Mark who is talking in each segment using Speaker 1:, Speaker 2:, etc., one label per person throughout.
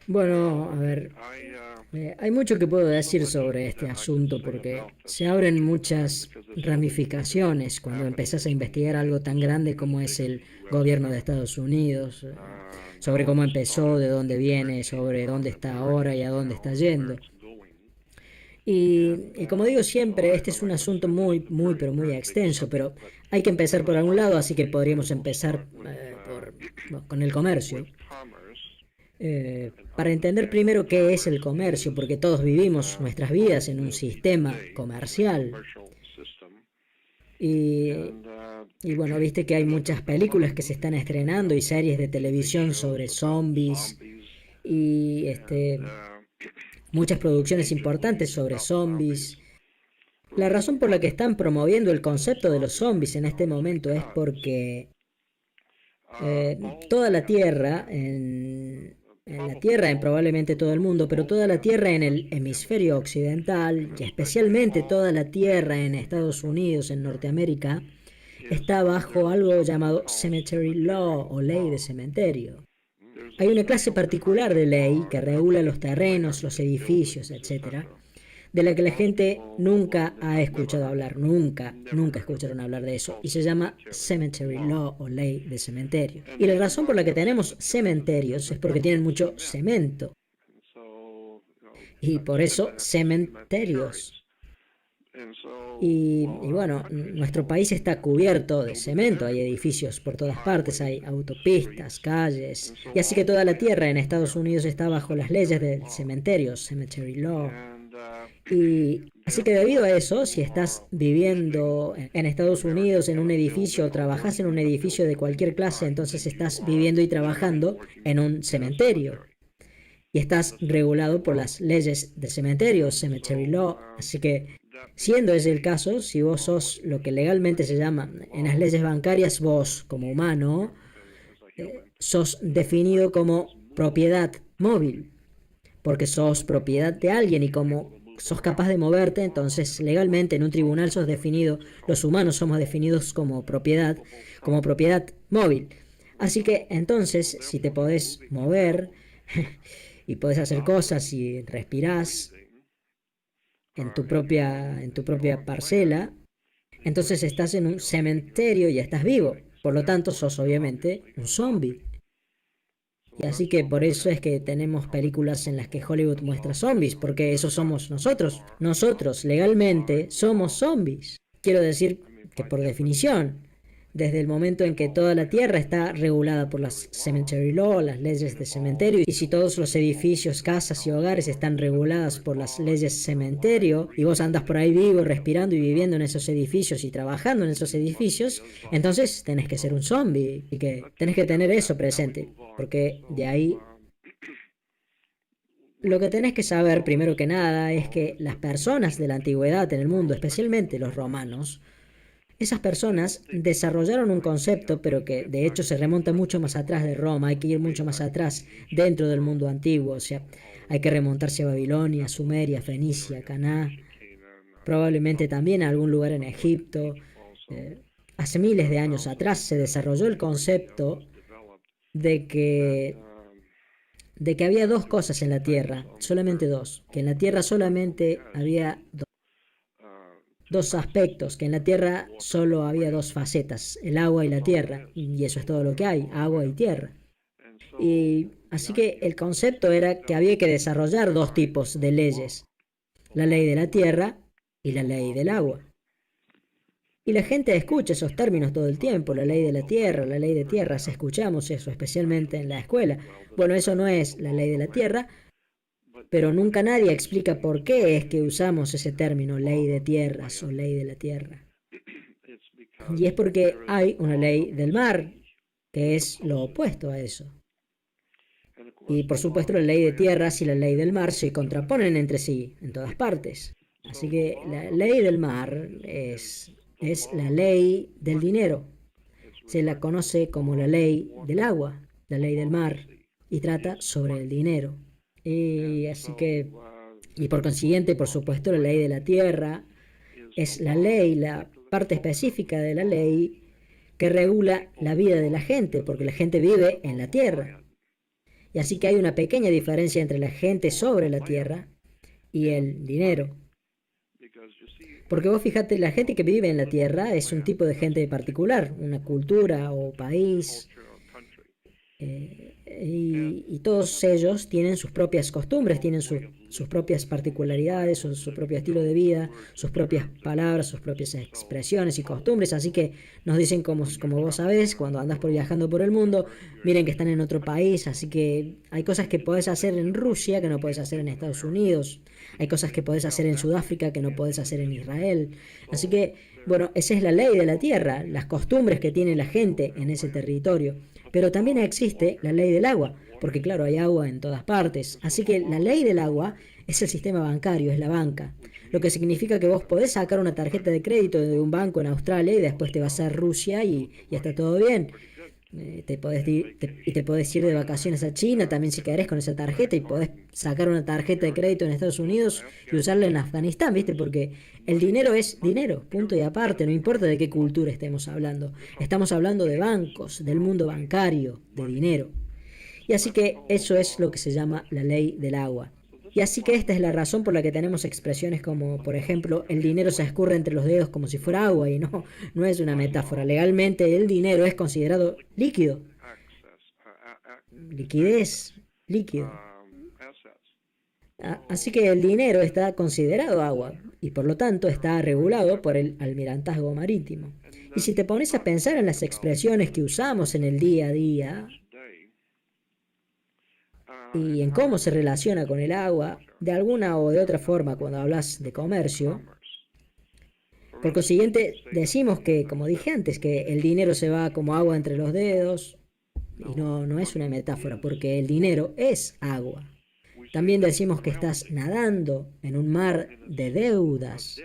Speaker 1: Bueno, a ver, hay mucho que puedo decir sobre este asunto porque se abren muchas ramificaciones cuando empezás a investigar algo tan grande como es el gobierno de Estados Unidos, sobre cómo empezó, de dónde viene, sobre dónde está ahora y a dónde está yendo. Y como digo siempre, este es un asunto pero muy extenso, pero hay que empezar por algún lado, así que podríamos empezar bueno, con el comercio. Para entender primero qué es el comercio, porque todos vivimos nuestras vidas en un sistema comercial. Y, y bueno, viste que hay muchas películas que se están estrenando y series de televisión sobre zombies y muchas producciones importantes sobre zombies. La razón por la que están promoviendo el concepto de los zombies en este momento es porque toda la Tierra, en la Tierra, en probablemente todo el mundo, pero toda la Tierra en el hemisferio occidental, y especialmente toda la Tierra en Estados Unidos, en Norteamérica, está bajo algo llamado Cemetery Law o ley de cementerio. Hay una clase particular de ley que regula los terrenos, los edificios, etcétera, de la que la gente nunca ha escuchado hablar, nunca escucharon hablar de eso, y se llama Cemetery Law o ley de cementerio. Y la razón por la que tenemos cementerios es porque tienen mucho cemento, y por eso cementerios. Y bueno, nuestro país está cubierto de cemento, hay edificios por todas partes, hay autopistas, calles, y así que toda la tierra en Estados Unidos está bajo las leyes del cementerio, Cemetery Law. Y así que debido a eso, si estás viviendo en Estados Unidos en un edificio o trabajas en un edificio de cualquier clase, entonces estás viviendo y trabajando en un cementerio. Y estás regulado por las leyes de cementerio, Cemetery Law. Así que, siendo ese el caso, si vos sos lo que legalmente se llama en las leyes bancarias, vos como humano, sos definido como propiedad móvil porque sos propiedad de alguien y como sos capaz de moverte, entonces legalmente en un tribunal sos definido, los humanos somos definidos como propiedad móvil. Así que entonces, si te podés mover y podés hacer cosas y respirás en tu propia parcela, entonces estás en un cementerio y estás vivo. Por lo tanto, sos obviamente un zombie. Y así que por eso es que tenemos películas en las que Hollywood muestra zombies, porque eso somos nosotros. Nosotros legalmente somos zombies. Quiero decir que por definición, desde el momento en que toda la tierra está regulada por las cemetery law, las leyes de cementerio, y si todos los edificios, casas y hogares están reguladas por las leyes cementerio, y vos andas por ahí vivo, respirando y viviendo en esos edificios y trabajando en esos edificios, entonces tenés que ser un zombie y que tenés que tener eso presente, porque de ahí lo que tenés que saber primero que nada es que las personas de la antigüedad en el mundo, especialmente los romanos, esas personas desarrollaron un concepto, pero que de hecho se remonta mucho más atrás de Roma, hay que ir mucho más atrás dentro del mundo antiguo, o sea, hay que remontarse a Babilonia, Sumeria, Fenicia, Caná, probablemente también a algún lugar en Egipto. Eh, Hace miles de años atrás se desarrolló el concepto de de que había dos cosas en la Tierra, solamente dos, que en la Tierra solamente había dos aspectos, que en la Tierra solo había dos facetas, el agua y la tierra, y eso es todo lo que hay, agua y tierra. Y así que el concepto era que había que desarrollar dos tipos de leyes, la ley de la tierra y la ley del agua. Y la gente escucha esos términos todo el tiempo, la ley de la tierra, la ley de tierras, escuchamos eso, especialmente en la escuela. Bueno, eso no es la ley de la tierra, pero nunca nadie explica por qué es que usamos ese término, ley de tierras o ley de la tierra. Y es porque hay una ley del mar, que es lo opuesto a eso. Y por supuesto la ley de tierras y la ley del mar se contraponen entre sí en todas partes. Así que la ley del mar es la ley del dinero. Se la conoce como la ley del agua, la ley del mar, y trata sobre el dinero. Y así que, y por consiguiente, por supuesto, la ley de la tierra es la ley, la parte específica de la ley que regula la vida de la gente, porque la gente vive en la tierra. Y así que hay una pequeña diferencia entre la gente sobre la tierra y el dinero. Porque vos fíjate, la gente que vive en la tierra es un tipo de gente particular, una cultura o país, y todos ellos tienen sus propias costumbres, tienen sus propias particularidades, su propio estilo de vida, sus propias palabras, sus propias expresiones y costumbres. Así que nos dicen, como vos sabés, cuando andás viajando por el mundo, miren que están en otro país. Así que hay cosas que podés hacer en Rusia que no podés hacer en Estados Unidos. Hay cosas que podés hacer en Sudáfrica que no podés hacer en Israel. Así que, bueno, esa es la ley de la tierra, las costumbres que tiene la gente en ese territorio. Pero también existe la ley del agua, porque claro, hay agua en todas partes. Así que la ley del agua es el sistema bancario, es la banca. Lo que significa que vos podés sacar una tarjeta de crédito de un banco en Australia y después te vas a Rusia y está todo bien. Te podés ir de vacaciones a China también si querés con esa tarjeta, y podés sacar una tarjeta de crédito en Estados Unidos y usarla en Afganistán, ¿viste? Porque el dinero es dinero, punto y aparte, no importa de qué cultura estemos hablando. Estamos hablando de bancos, del mundo bancario, de dinero. Y así que eso es lo que se llama la ley del agua. Y así que esta es la razón por la que tenemos expresiones como, por ejemplo, el dinero se escurre entre los dedos como si fuera agua, y no es una metáfora. Legalmente el dinero es considerado líquido, liquidez, líquido. Así que el dinero está considerado agua y por lo tanto está regulado por el almirantazgo marítimo. Y si te pones a pensar en las expresiones que usamos en el día a día, y en cómo se relaciona con el agua, de alguna o de otra forma cuando hablas de comercio. Por consiguiente, decimos que, como dije antes, que el dinero se va como agua entre los dedos, y no es una metáfora, porque el dinero es agua. También decimos que estás nadando en un mar de deudas,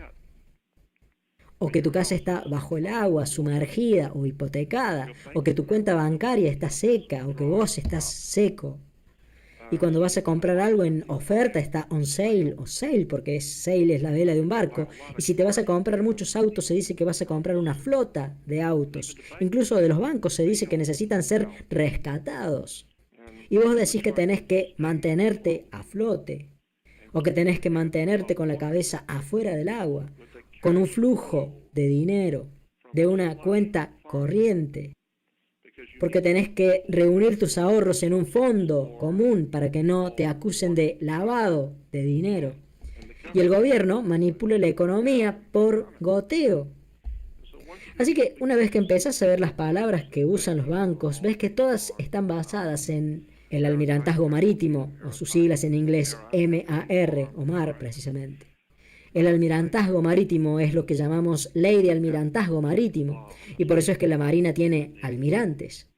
Speaker 1: o que tu casa está bajo el agua, sumergida o hipotecada, o que tu cuenta bancaria está seca, o que vos estás seco. Y cuando vas a comprar algo en oferta está on sale o sale, porque sale es la vela de un barco. Y si te vas a comprar muchos autos, se dice que vas a comprar una flota de autos. Incluso de los bancos se dice que necesitan ser rescatados. Y vos decís que tenés que mantenerte a flote, o que tenés que mantenerte con la cabeza afuera del agua, con un flujo de dinero, de una cuenta corriente, porque tenés que reunir tus ahorros en un fondo común para que no te acusen de lavado de dinero. Y el gobierno manipula la economía por goteo. Así que una vez que empezás a ver las palabras que usan los bancos, ves que todas están basadas en el almirantazgo marítimo, o sus siglas en inglés MAR, o MAR precisamente. El almirantazgo marítimo es lo que llamamos ley de almirantazgo marítimo, y por eso es que la Marina tiene almirantes.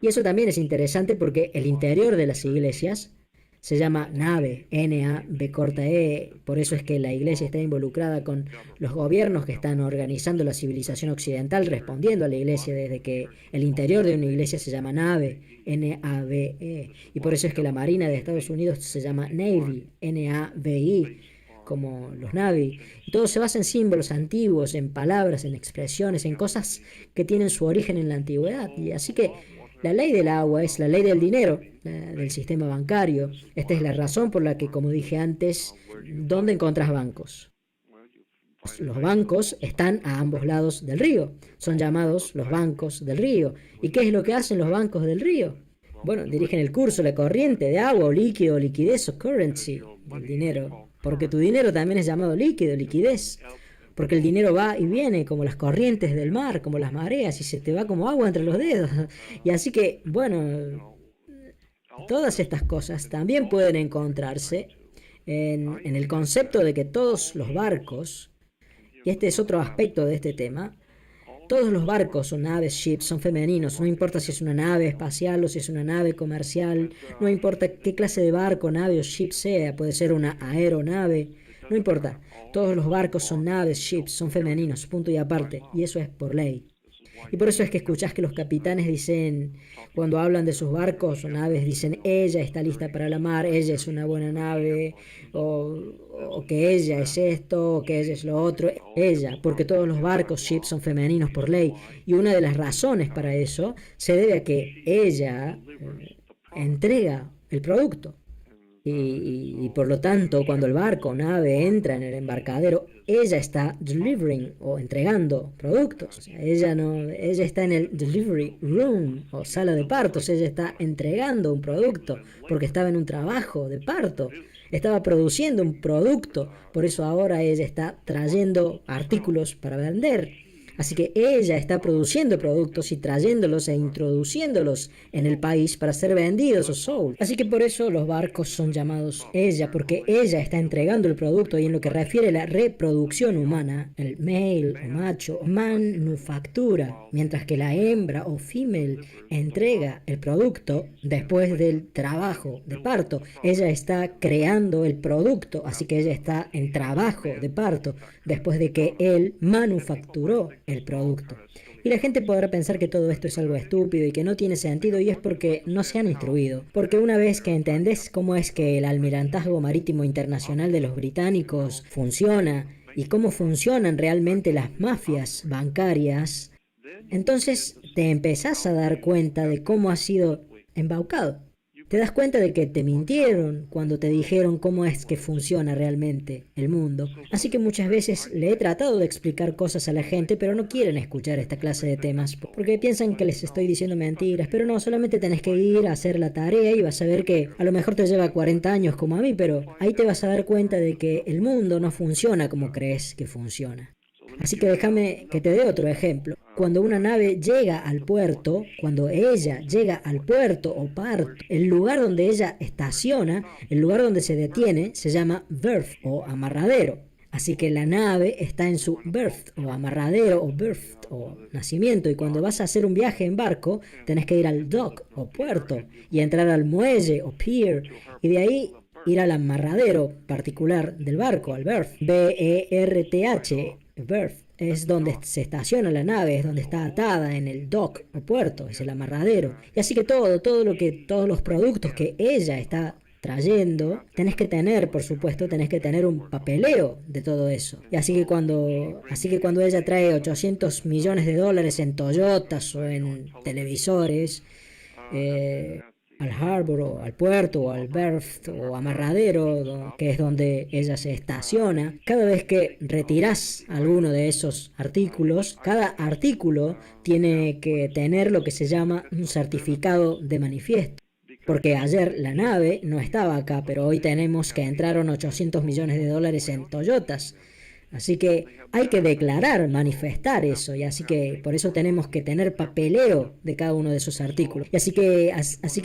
Speaker 1: Y eso también es interesante porque el interior de las iglesias se llama nave, N-A-V-E, por eso es que la iglesia está involucrada con los gobiernos que están organizando la civilización occidental, respondiendo a la iglesia, desde que el interior de una iglesia se llama nave, N-A-V-E, y por eso es que la Marina de Estados Unidos se llama Navy, N-A-V-I, como los Navy, y todo se basa en símbolos antiguos, en palabras, en expresiones, en cosas que tienen su origen en la antigüedad. Y así que la ley del agua es la ley del dinero, del sistema bancario. Esta es la razón por la que, como dije antes, ¿dónde encontrás bancos? Los bancos están a ambos lados del río, son llamados los bancos del río. ¿Y qué es lo que hacen los bancos del río? Bueno, dirigen el curso, la corriente de agua o líquido, o liquidez o currency del dinero. Porque tu dinero también es llamado líquido, liquidez. Porque el dinero va y viene como las corrientes del mar, como las mareas, y se te va como agua entre los dedos. Y así que, bueno, todas estas cosas también pueden encontrarse en el concepto de que todos los barcos, y este es otro aspecto de este tema, todos los barcos o naves, ships, son femeninos. No importa si es una nave espacial o si es una nave comercial. No importa qué clase de barco, nave o ship sea. Puede ser una aeronave. No importa. Todos los barcos son naves, ships, son femeninos. Punto y aparte. Y eso es por ley. Y por eso es que escuchás que los capitanes dicen, cuando hablan de sus barcos o naves, dicen, ella está lista para la mar, ella es una buena nave, o que ella es esto, o que ella es lo otro, ella, porque todos los barcos, ships, son femeninos por ley. Y una de las razones para eso se debe a que ella entrega el producto. Y por lo tanto, cuando el barco o nave entra en el embarcadero, ella está delivering o entregando productos. O sea, ella está en el delivery room o sala de partos. Ella está entregando un producto porque estaba en un trabajo de parto. Estaba produciendo un producto. Por eso ahora ella está trayendo artículos para vender. Así que ella está produciendo productos y trayéndolos e introduciéndolos en el país para ser vendidos o sold. Así que por eso los barcos son llamados ella, porque ella está entregando el producto. Y en lo que refiere a la reproducción humana, el male o macho manufactura, mientras que la hembra o female entrega el producto después del trabajo de parto. Ella está creando el producto, así que ella está en trabajo de parto después de que él manufacturó el producto. Y la gente podrá pensar que todo esto es algo estúpido y que no tiene sentido, y es porque no se han instruido. Porque una vez que entendés cómo es que el Almirantazgo Marítimo Internacional de los británicos funciona y cómo funcionan realmente las mafias bancarias, entonces te empezás a dar cuenta de cómo has sido embaucado. Te das cuenta de que te mintieron cuando te dijeron cómo es que funciona realmente el mundo. Así que muchas veces le he tratado de explicar cosas a la gente, pero no quieren escuchar esta clase de temas porque piensan que les estoy diciendo mentiras. Pero no, solamente tenés que ir a hacer la tarea y vas a ver que a lo mejor te lleva 40 años como a mí, pero ahí te vas a dar cuenta de que el mundo no funciona como crees que funciona. Así que déjame que te dé otro ejemplo. Cuando una nave llega al puerto, cuando ella llega al puerto o parto, el lugar donde ella estaciona, el lugar donde se detiene, se llama berth o amarradero. Así que la nave está en su berth o amarradero o berth o nacimiento. Y cuando vas a hacer un viaje en barco, tenés que ir al dock o puerto y entrar al muelle o pier. Y de ahí ir al amarradero particular del barco, al berth. B-E-R-T-H, berth. Es donde se estaciona la nave, es donde está atada en el dock o puerto, es el amarradero. Y así que todos los productos que ella está trayendo, tenés que tener, por supuesto, tenés que tener un papeleo de todo eso. Y así que cuando ella trae 800 millones de dólares en Toyotas o en televisores, al harbor o al puerto o al berth o amarradero, que es donde ella se estaciona, cada vez que retirás alguno de esos artículos, cada artículo tiene que tener lo que se llama un certificado de manifiesto. Porque ayer la nave no estaba acá, pero hoy tenemos que entraron 800 millones de dólares en Toyotas. Así que hay que declarar, manifestar eso, y así que por eso tenemos que tener papeleo de cada uno de esos artículos. Y así que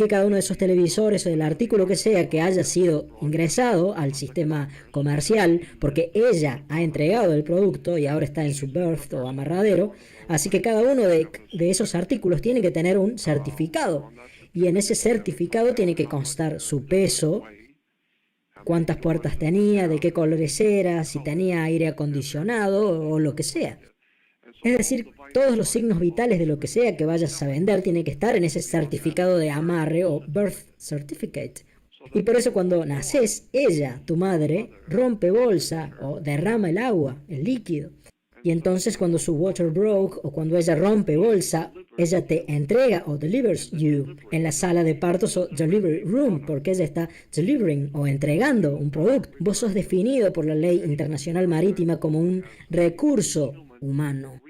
Speaker 1: cada uno de esos televisores o del artículo que sea que haya sido ingresado al sistema comercial, porque ella ha entregado el producto y ahora está en su berth o amarradero, así que cada uno de esos artículos tiene que tener un certificado. Y en ese certificado tiene que constar su peso, cuántas puertas tenía, de qué colores era, si tenía aire acondicionado o lo que sea. Es decir, todos los signos vitales de lo que sea que vayas a vender tienen que estar en ese certificado de amarre o birth certificate. Y por eso cuando naces, ella, tu madre, rompe bolsa o derrama el agua, el líquido. Y entonces cuando su water broke o cuando ella rompe bolsa, ella te entrega o delivers you en la sala de partos o delivery room, porque ella está delivering o entregando un producto. Vos sos definido por la ley internacional marítima como un recurso humano.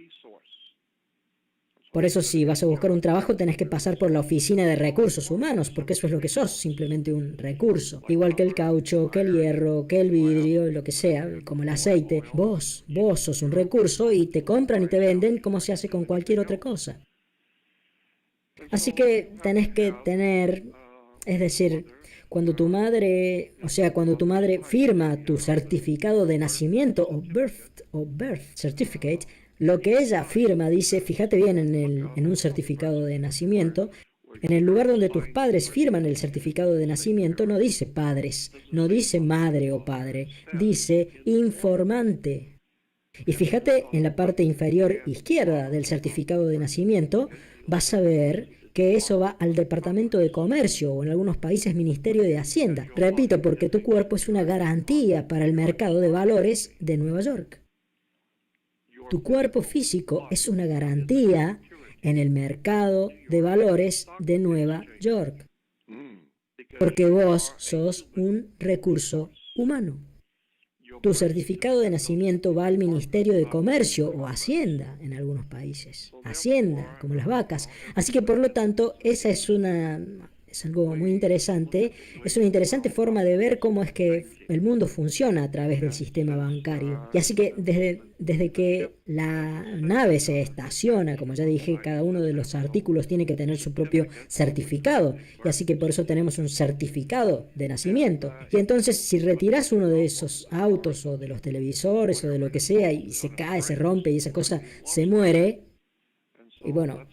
Speaker 1: Por eso si vas a buscar un trabajo tenés que pasar por la oficina de recursos humanos, porque eso es lo que sos, simplemente un recurso. Igual que el caucho, que el hierro, que el vidrio, lo que sea, como el aceite. Vos sos un recurso y te compran y te venden como se hace con cualquier otra cosa. Así que tenés que tener, es decir, cuando tu madre firma tu certificado de nacimiento o birth certificate, lo que ella firma dice, fíjate bien en un certificado de nacimiento, en el lugar donde tus padres firman el certificado de nacimiento no dice padres, no dice madre o padre, dice informante. Y fíjate en la parte inferior izquierda del certificado de nacimiento, vas a ver que eso va al Departamento de Comercio o en algunos países Ministerio de Hacienda. Repito, porque tu cuerpo es una garantía para el mercado de valores de Nueva York. Tu cuerpo físico es una garantía en el mercado de valores de Nueva York. porque vos sos un recurso humano. Tu certificado de nacimiento va al Ministerio de Comercio o Hacienda en algunos países. Hacienda, como las vacas. Así que por lo tanto, esa es algo muy interesante. Es una interesante forma de ver cómo es que el mundo funciona a través del sistema bancario. Y así que desde que la nave se estaciona, como ya dije, cada uno de los artículos tiene que tener su propio certificado. Y así que por eso tenemos un certificado de nacimiento. Y entonces si retiras uno de esos autos o de los televisores o de lo que sea y se cae, se rompe y esa cosa se muere, y bueno,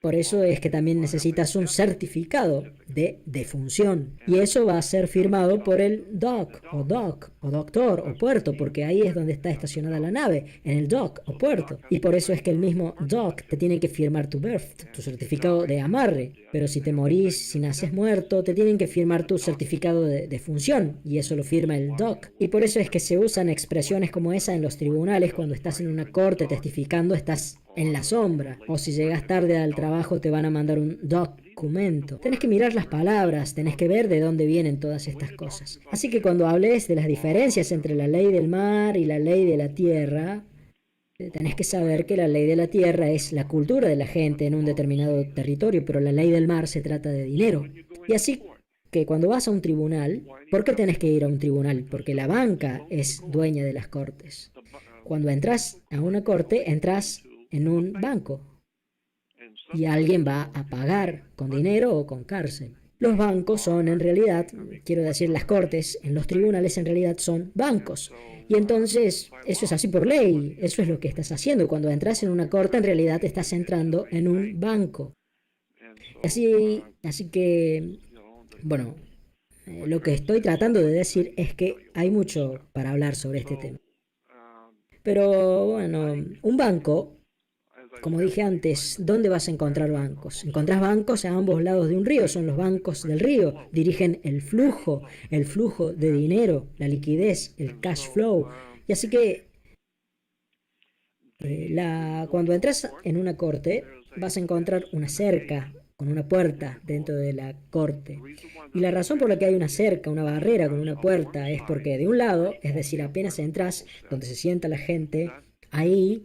Speaker 1: por eso es que también necesitas un certificado de defunción. Y eso va a ser firmado por el dock o doctor o puerto, porque ahí es donde está estacionada la nave, en el dock o puerto. Y por eso es que el mismo dock te tiene que firmar tu birth, tu certificado de amarre. Pero si te morís, si naces muerto, te tienen que firmar tu certificado de defunción. Y eso lo firma el dock. Y por eso es que se usan expresiones como esa en los tribunales cuando estás en una corte testificando, estás en la sombra. O si llegas tarde al trabajo te van a mandar un documento. Tenés que mirar las palabras, tenés que ver de dónde vienen todas estas cosas. Así que cuando hables de las diferencias entre la ley del mar y la ley de la tierra, tenés que saber que la ley de la tierra es la cultura de la gente en un determinado territorio, pero la ley del mar se trata de dinero. Y así que cuando vas a un tribunal, ¿por qué tenés que ir a un tribunal? Porque la banca es dueña de las cortes. Cuando entras a una corte, entras en un banco y alguien va a pagar con dinero o con cárcel. Los bancos son en realidad, quiero decir, las cortes en los tribunales en realidad son bancos. Y entonces eso es así por ley, eso es lo que estás haciendo. Cuando entras en una corte en realidad estás entrando en un banco. Así que, bueno, lo que estoy tratando de decir es que hay mucho para hablar sobre este tema. Pero bueno, un banco, como dije antes, ¿dónde vas a encontrar bancos? Encontrás bancos a ambos lados de un río, son los bancos del río, dirigen el flujo de dinero, la liquidez, el cash flow. Y así que cuando entras en una corte, vas a encontrar una cerca con una puerta dentro de la corte. Y la razón por la que hay una cerca, una barrera con una puerta, es porque de un lado, es decir, apenas entras, donde se sienta la gente, ahí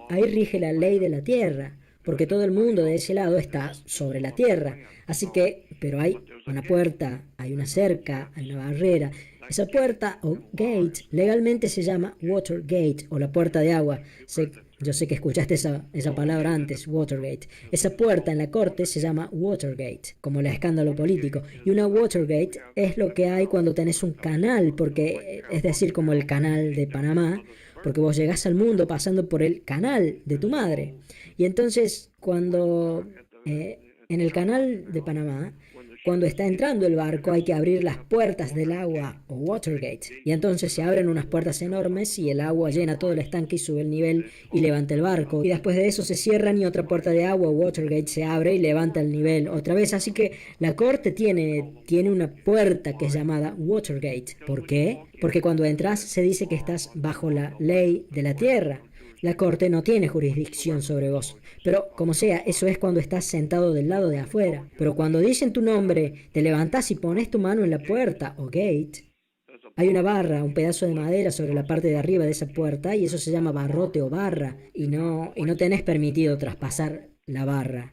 Speaker 1: rige la ley de la tierra, porque todo el mundo de ese lado está sobre la tierra. Así que, pero hay una puerta, hay una cerca, hay una barrera. Esa puerta o gate legalmente se llama Watergate o la puerta de agua. Yo sé que escuchaste esa palabra antes, Watergate. Esa puerta en la corte se llama Watergate, como el escándalo político. Y una Watergate es lo que hay cuando tenés un canal, porque es decir, como el canal de Panamá, porque vos llegás al mundo pasando por el canal de tu madre. Y entonces, cuando en el canal de Panamá, cuando está entrando el barco hay que abrir las puertas del agua o Watergate. Y entonces se abren unas puertas enormes y el agua llena todo el estanque y sube el nivel y levanta el barco. Y después de eso se cierran y otra puerta de agua o Watergate se abre y levanta el nivel otra vez. Así que la corte tiene una puerta que es llamada Watergate. ¿Por qué? Porque cuando entras se dice que estás bajo la ley de la tierra. La corte no tiene jurisdicción sobre vos. Pero, como sea, eso es cuando estás sentado del lado de afuera. Pero cuando dicen tu nombre, te levantás y pones tu mano en la puerta o gate. Hay una barra, un pedazo de madera sobre la parte de arriba de esa puerta y eso se llama barrote o barra. Y no tenés permitido traspasar la barra.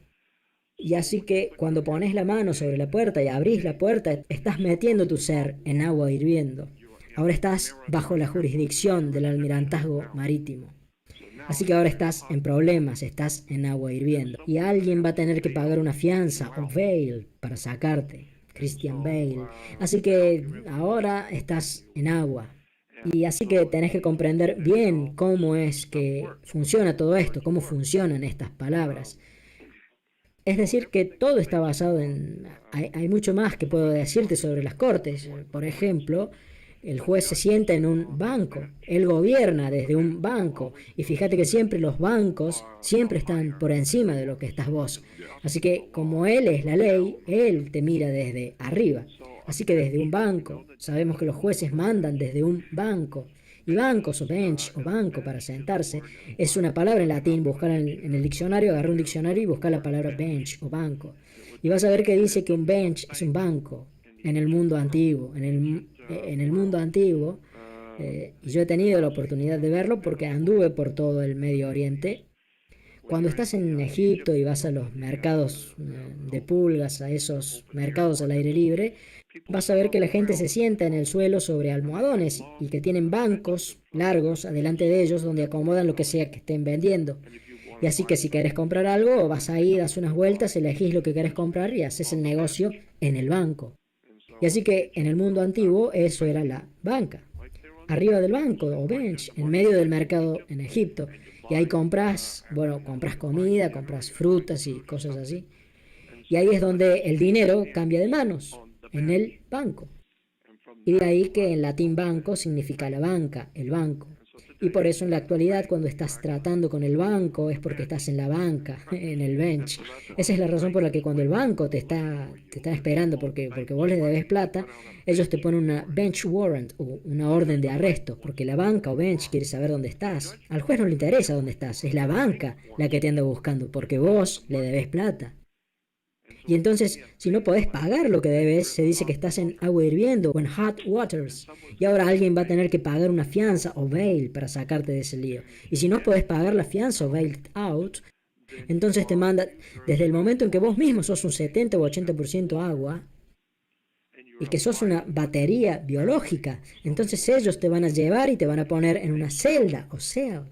Speaker 1: Y así que cuando pones la mano sobre la puerta y abrís la puerta, estás metiendo tu ser en agua hirviendo. Ahora estás bajo la jurisdicción del almirantazgo marítimo. Así que ahora estás en problemas, estás en agua hirviendo. Y alguien va a tener que pagar una fianza o bail para sacarte. Christian Bale. Así que ahora estás en agua. Y así que tenés que comprender bien cómo es que funciona todo esto, cómo funcionan estas palabras. Es decir, que todo está basado en... Hay mucho más que puedo decirte sobre las cortes. Por ejemplo, el juez se sienta en un banco, él gobierna desde un banco y fíjate que siempre los bancos siempre están por encima de lo que estás vos. Así que como él es la ley, él te mira desde arriba. Así que desde un banco, sabemos que los jueces mandan desde un banco Y bancos o bench o banco para sentarse es una palabra en latín. Buscar en el diccionario, agarrar un diccionario y buscar la palabra bench o banco. Y vas a ver que dice que un bench es un banco en el mundo antiguo. En el mundo antiguo, y yo he tenido la oportunidad de verlo porque anduve por todo el Medio Oriente. Cuando estás en Egipto y vas a los mercados de pulgas, a esos mercados al aire libre, vas a ver que la gente se sienta en el suelo sobre almohadones y que tienen bancos largos adelante de ellos donde acomodan lo que sea que estén vendiendo. Y así que si querés comprar algo, vas ahí, das unas vueltas, elegís lo que querés comprar y haces el negocio en el banco. Y así que en el mundo antiguo eso era la banca. Arriba del banco o bench, en medio del mercado en Egipto. Y ahí compras comida, compras frutas y cosas así. Y ahí es donde el dinero cambia de manos, en el banco. Y de ahí que en latín banco significa la banca, el banco. Y por eso en la actualidad cuando estás tratando con el banco es porque estás en la banca, en el bench. Esa es la razón por la que cuando el banco te está esperando porque vos les debes plata, ellos te ponen una bench warrant o una orden de arresto, porque la banca o bench quiere saber dónde estás. Al juez no le interesa dónde estás, es la banca la que te anda buscando porque vos le debes plata. Y entonces, si no podés pagar lo que debes, se dice que estás en agua hirviendo o en hot waters. Y ahora alguien va a tener que pagar una fianza o bail para sacarte de ese lío. Y si no podés pagar la fianza o bail out, entonces te manda, desde el momento en que vos mismo sos un 70 o 80% agua, y que sos una batería biológica, entonces ellos te van a llevar y te van a poner en una celda o cell.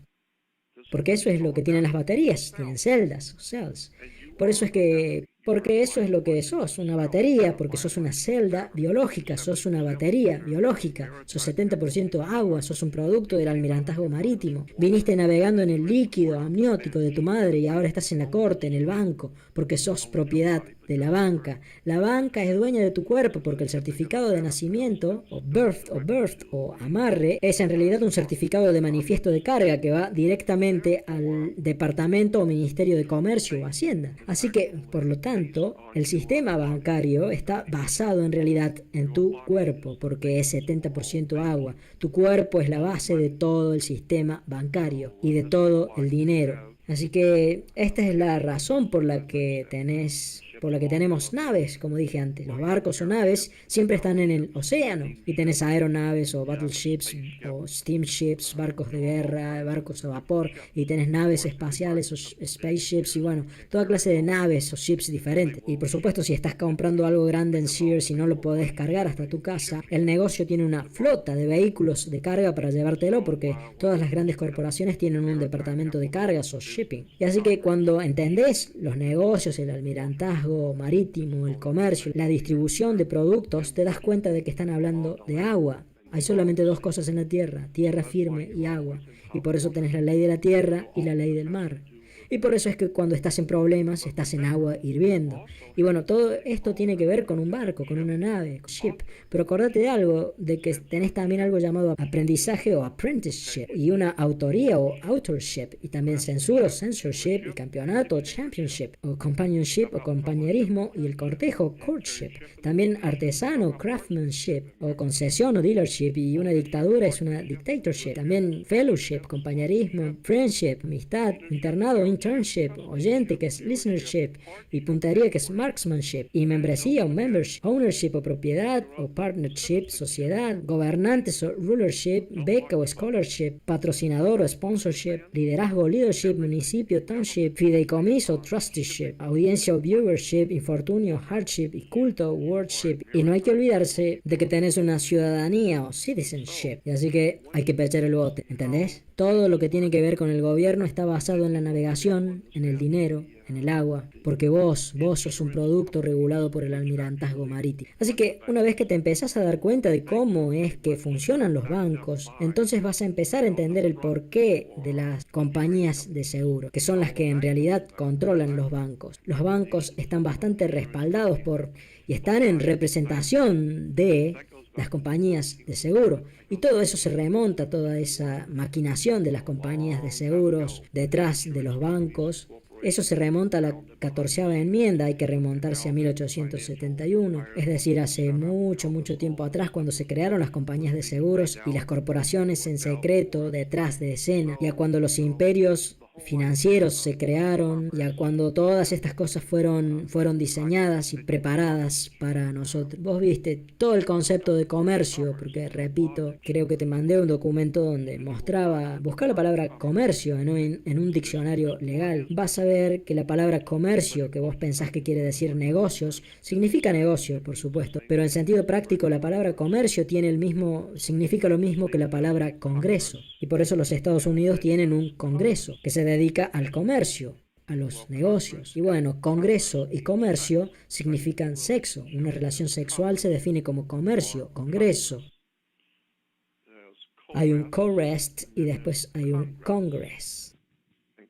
Speaker 1: Porque eso es lo que tienen las baterías, tienen celdas o cells. Porque eso es lo que sos, una batería, porque sos una celda biológica, sos una batería biológica, sos 70% agua, sos un producto del almirantazgo marítimo. Viniste navegando en el líquido amniótico de tu madre y ahora estás en la corte, en el banco, porque sos propiedad de la banca. La banca es dueña de tu cuerpo porque el certificado de nacimiento, o birth o amarre, es en realidad un certificado de manifiesto de carga que va directamente al departamento o ministerio de comercio o hacienda. Así que, por lo tanto, el sistema bancario está basado en realidad en tu cuerpo porque es 70% agua. Tu cuerpo es la base de todo el sistema bancario y de todo el dinero. Así que esta es la razón por la que tenemos naves, como dije antes. Los barcos o naves siempre están en el océano y tenés aeronaves o battleships o steamships, barcos de guerra, barcos a vapor, y tenés naves espaciales o spaceships y bueno, toda clase de naves o ships diferentes. Y por supuesto, si estás comprando algo grande en Sears y no lo podés cargar hasta tu casa, el negocio tiene una flota de vehículos de carga para llevártelo porque todas las grandes corporaciones tienen un departamento de cargas o shipping. Y así que cuando entendés los negocios, el almirantazgo marítimo, el comercio, la distribución de productos, te das cuenta de que están hablando de agua. Hay solamente dos cosas en la tierra, tierra firme y agua. Y por eso tenés la ley de la tierra y la ley del mar. Y por eso es que cuando estás en problemas, estás en agua hirviendo. Y bueno, todo esto tiene que ver con un barco, con una nave, ship. Pero acordate de algo, de que tenés también algo llamado aprendizaje o apprenticeship, y una autoría o authorship, y también censura o censorship, y campeonato o championship, o companionship o compañerismo, y el cortejo courtship. También artesano o craftsmanship, o concesión o dealership, y una dictadura es una dictatorship. También fellowship, compañerismo, friendship, amistad, internado, internship, oyente que es listenership, y puntería que es marksmanship, y membresía o membership, ownership o propiedad o partnership, sociedad, gobernantes o rulership, beca o scholarship, patrocinador o sponsorship, liderazgo o leadership, municipio, township, fideicomiso o trusteeship, audiencia o viewership, infortunio, hardship, y culto o wordship. Y no hay que olvidarse de que tenés una ciudadanía o citizenship, y así que hay que pechar el bote, ¿entendés? Todo lo que tiene que ver con el gobierno está basado en la navegación, en el dinero, en el agua, porque vos sos un producto regulado por el almirantazgo marítimo. Así que una vez que te empezás a dar cuenta de cómo es que funcionan los bancos, entonces vas a empezar a entender el porqué de las compañías de seguro, que son las que en realidad controlan los bancos. Los bancos están bastante respaldados y están en representación de las compañías de seguro. Y todo eso se remonta a toda esa maquinación de las compañías de seguros detrás de los bancos. Eso se remonta a la 14ª enmienda, hay que remontarse a 1871, es decir, hace mucho, mucho tiempo atrás, cuando se crearon las compañías de seguros y las corporaciones en secreto, detrás de escena, y a cuando los imperios financieros se crearon, y a cuando todas estas cosas fueron diseñadas y preparadas para nosotros. Vos viste todo el concepto de comercio, porque repito, creo que te mandé un documento donde mostraba, buscar la palabra comercio en un diccionario legal. Vas a ver que la palabra comercio, que vos pensás que quiere decir negocios, significa negocio, por supuesto, pero en sentido práctico la palabra comercio significa lo mismo que la palabra congreso, y por eso los Estados Unidos tienen un congreso que se dedica al comercio, a los negocios. Y bueno, congreso y comercio significan sexo. Una relación sexual se define como comercio, congreso. Hay un co-rest y después hay un congress.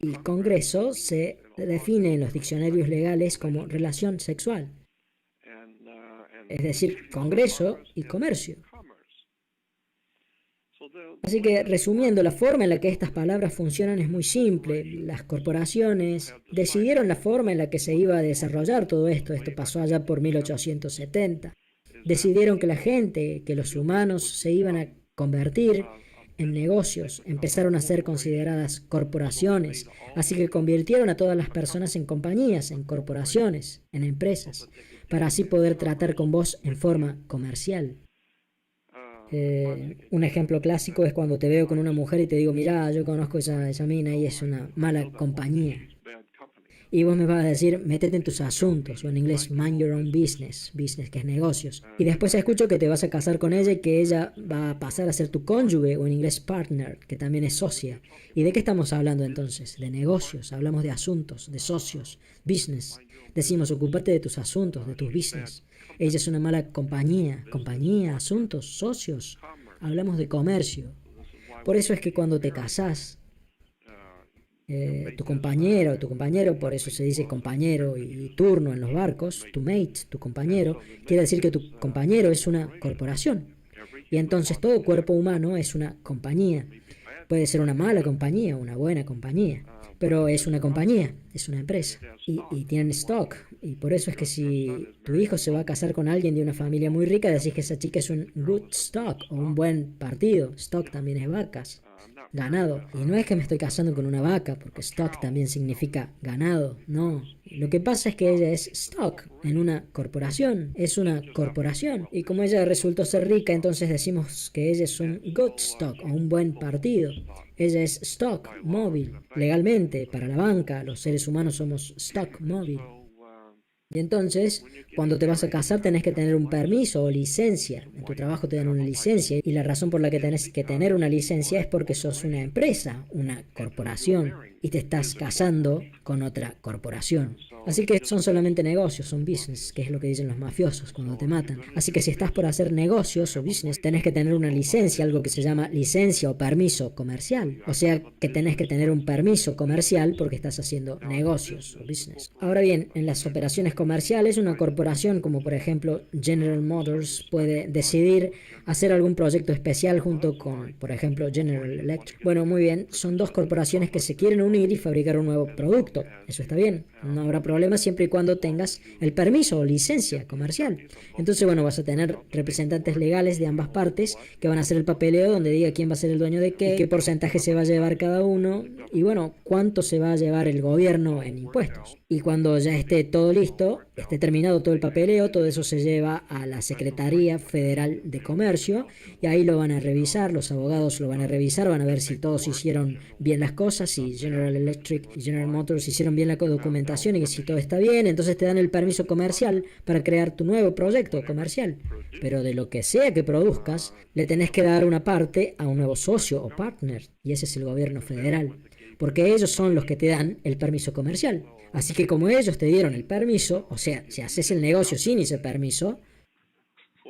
Speaker 1: Y congreso se define en los diccionarios legales como relación sexual. Es decir, congreso y comercio. Así que, resumiendo, la forma en la que estas palabras funcionan es muy simple. Las corporaciones decidieron la forma en la que se iba a desarrollar todo esto. Esto pasó allá por 1870. Decidieron que la gente, que los humanos se iban a convertir en negocios, empezaron a ser consideradas corporaciones. Así que convirtieron a todas las personas en compañías, en corporaciones, en empresas, para así poder tratar con vos en forma comercial. Un ejemplo clásico es cuando te veo con una mujer y te digo, mirá, yo conozco esa mina y es una mala compañía. Y vos me vas a decir, métete en tus asuntos, o en inglés, mind your own business, business que es negocios. Y después escucho que te vas a casar con ella y que ella va a pasar a ser tu cónyuge, o en inglés partner, que también es socia. ¿Y de qué estamos hablando entonces? De negocios, hablamos de asuntos, de socios, business. Decimos, ocúpate de tus asuntos, de tus business. Ella es una mala compañía, asuntos, socios. Hablamos de comercio. Por eso es que cuando te casás, tu compañero, por eso se dice compañero y turno en los barcos, tu mate, tu compañero, quiere decir que tu compañero es una corporación. Y entonces todo cuerpo humano es una compañía. Puede ser una mala compañía, una buena compañía, pero es una compañía, es una empresa. Y tienen stock. Y por eso es que si tu hijo se va a casar con alguien de una familia muy rica, decís que esa chica es un good stock o un buen partido. Stock también es vacas, ganado. Y no es que me estoy casando con una vaca, porque stock también significa ganado, no. Lo que pasa es que ella es stock en una corporación, es una corporación. Y como ella resultó ser rica, entonces decimos que ella es un good stock o un buen partido. Ella es stock móvil. Legalmente, para la banca, los seres humanos somos stock móvil. Y entonces, cuando te vas a casar tenés que tener un permiso o licencia. En tu trabajo te dan una licencia y la razón por la que tenés que tener una licencia es porque sos una empresa, una corporación, y te estás casando con otra corporación. Así que son solamente negocios, son business, que es lo que dicen los mafiosos cuando te matan. Así que si estás por hacer negocios o business, tenés que tener una licencia, algo que se llama licencia o permiso comercial. O sea que tenés que tener un permiso comercial porque estás haciendo negocios o business. Ahora bien, en las operaciones comerciales, una corporación como por ejemplo General Motors puede decidir hacer algún proyecto especial junto con, por ejemplo, General Electric. Bueno, muy bien, son dos corporaciones que se quieren unir y fabricar un nuevo producto. Eso está bien, no habrá problema siempre y cuando tengas el permiso o licencia comercial. Entonces, bueno, vas a tener representantes legales de ambas partes que van a hacer el papeleo donde diga quién va a ser el dueño de qué porcentaje se va a llevar cada uno y bueno, cuánto se va a llevar el gobierno en impuestos. Y cuando ya esté todo listo, esté terminado todo el papeleo, todo eso se lleva a la Secretaría Federal de Comercio y ahí lo van a revisar, los abogados lo van a revisar, van a ver si todos hicieron bien las cosas, si General Electric y General Motors hicieron bien la documentación y que si todo está bien, entonces te dan el permiso comercial para crear tu nuevo proyecto comercial. Pero de lo que sea que produzcas, le tenés que dar una parte a un nuevo socio o partner, y ese es el gobierno federal, porque ellos son los que te dan el permiso comercial. Así que como ellos te dieron el permiso, o sea, si haces el negocio sin ese permiso,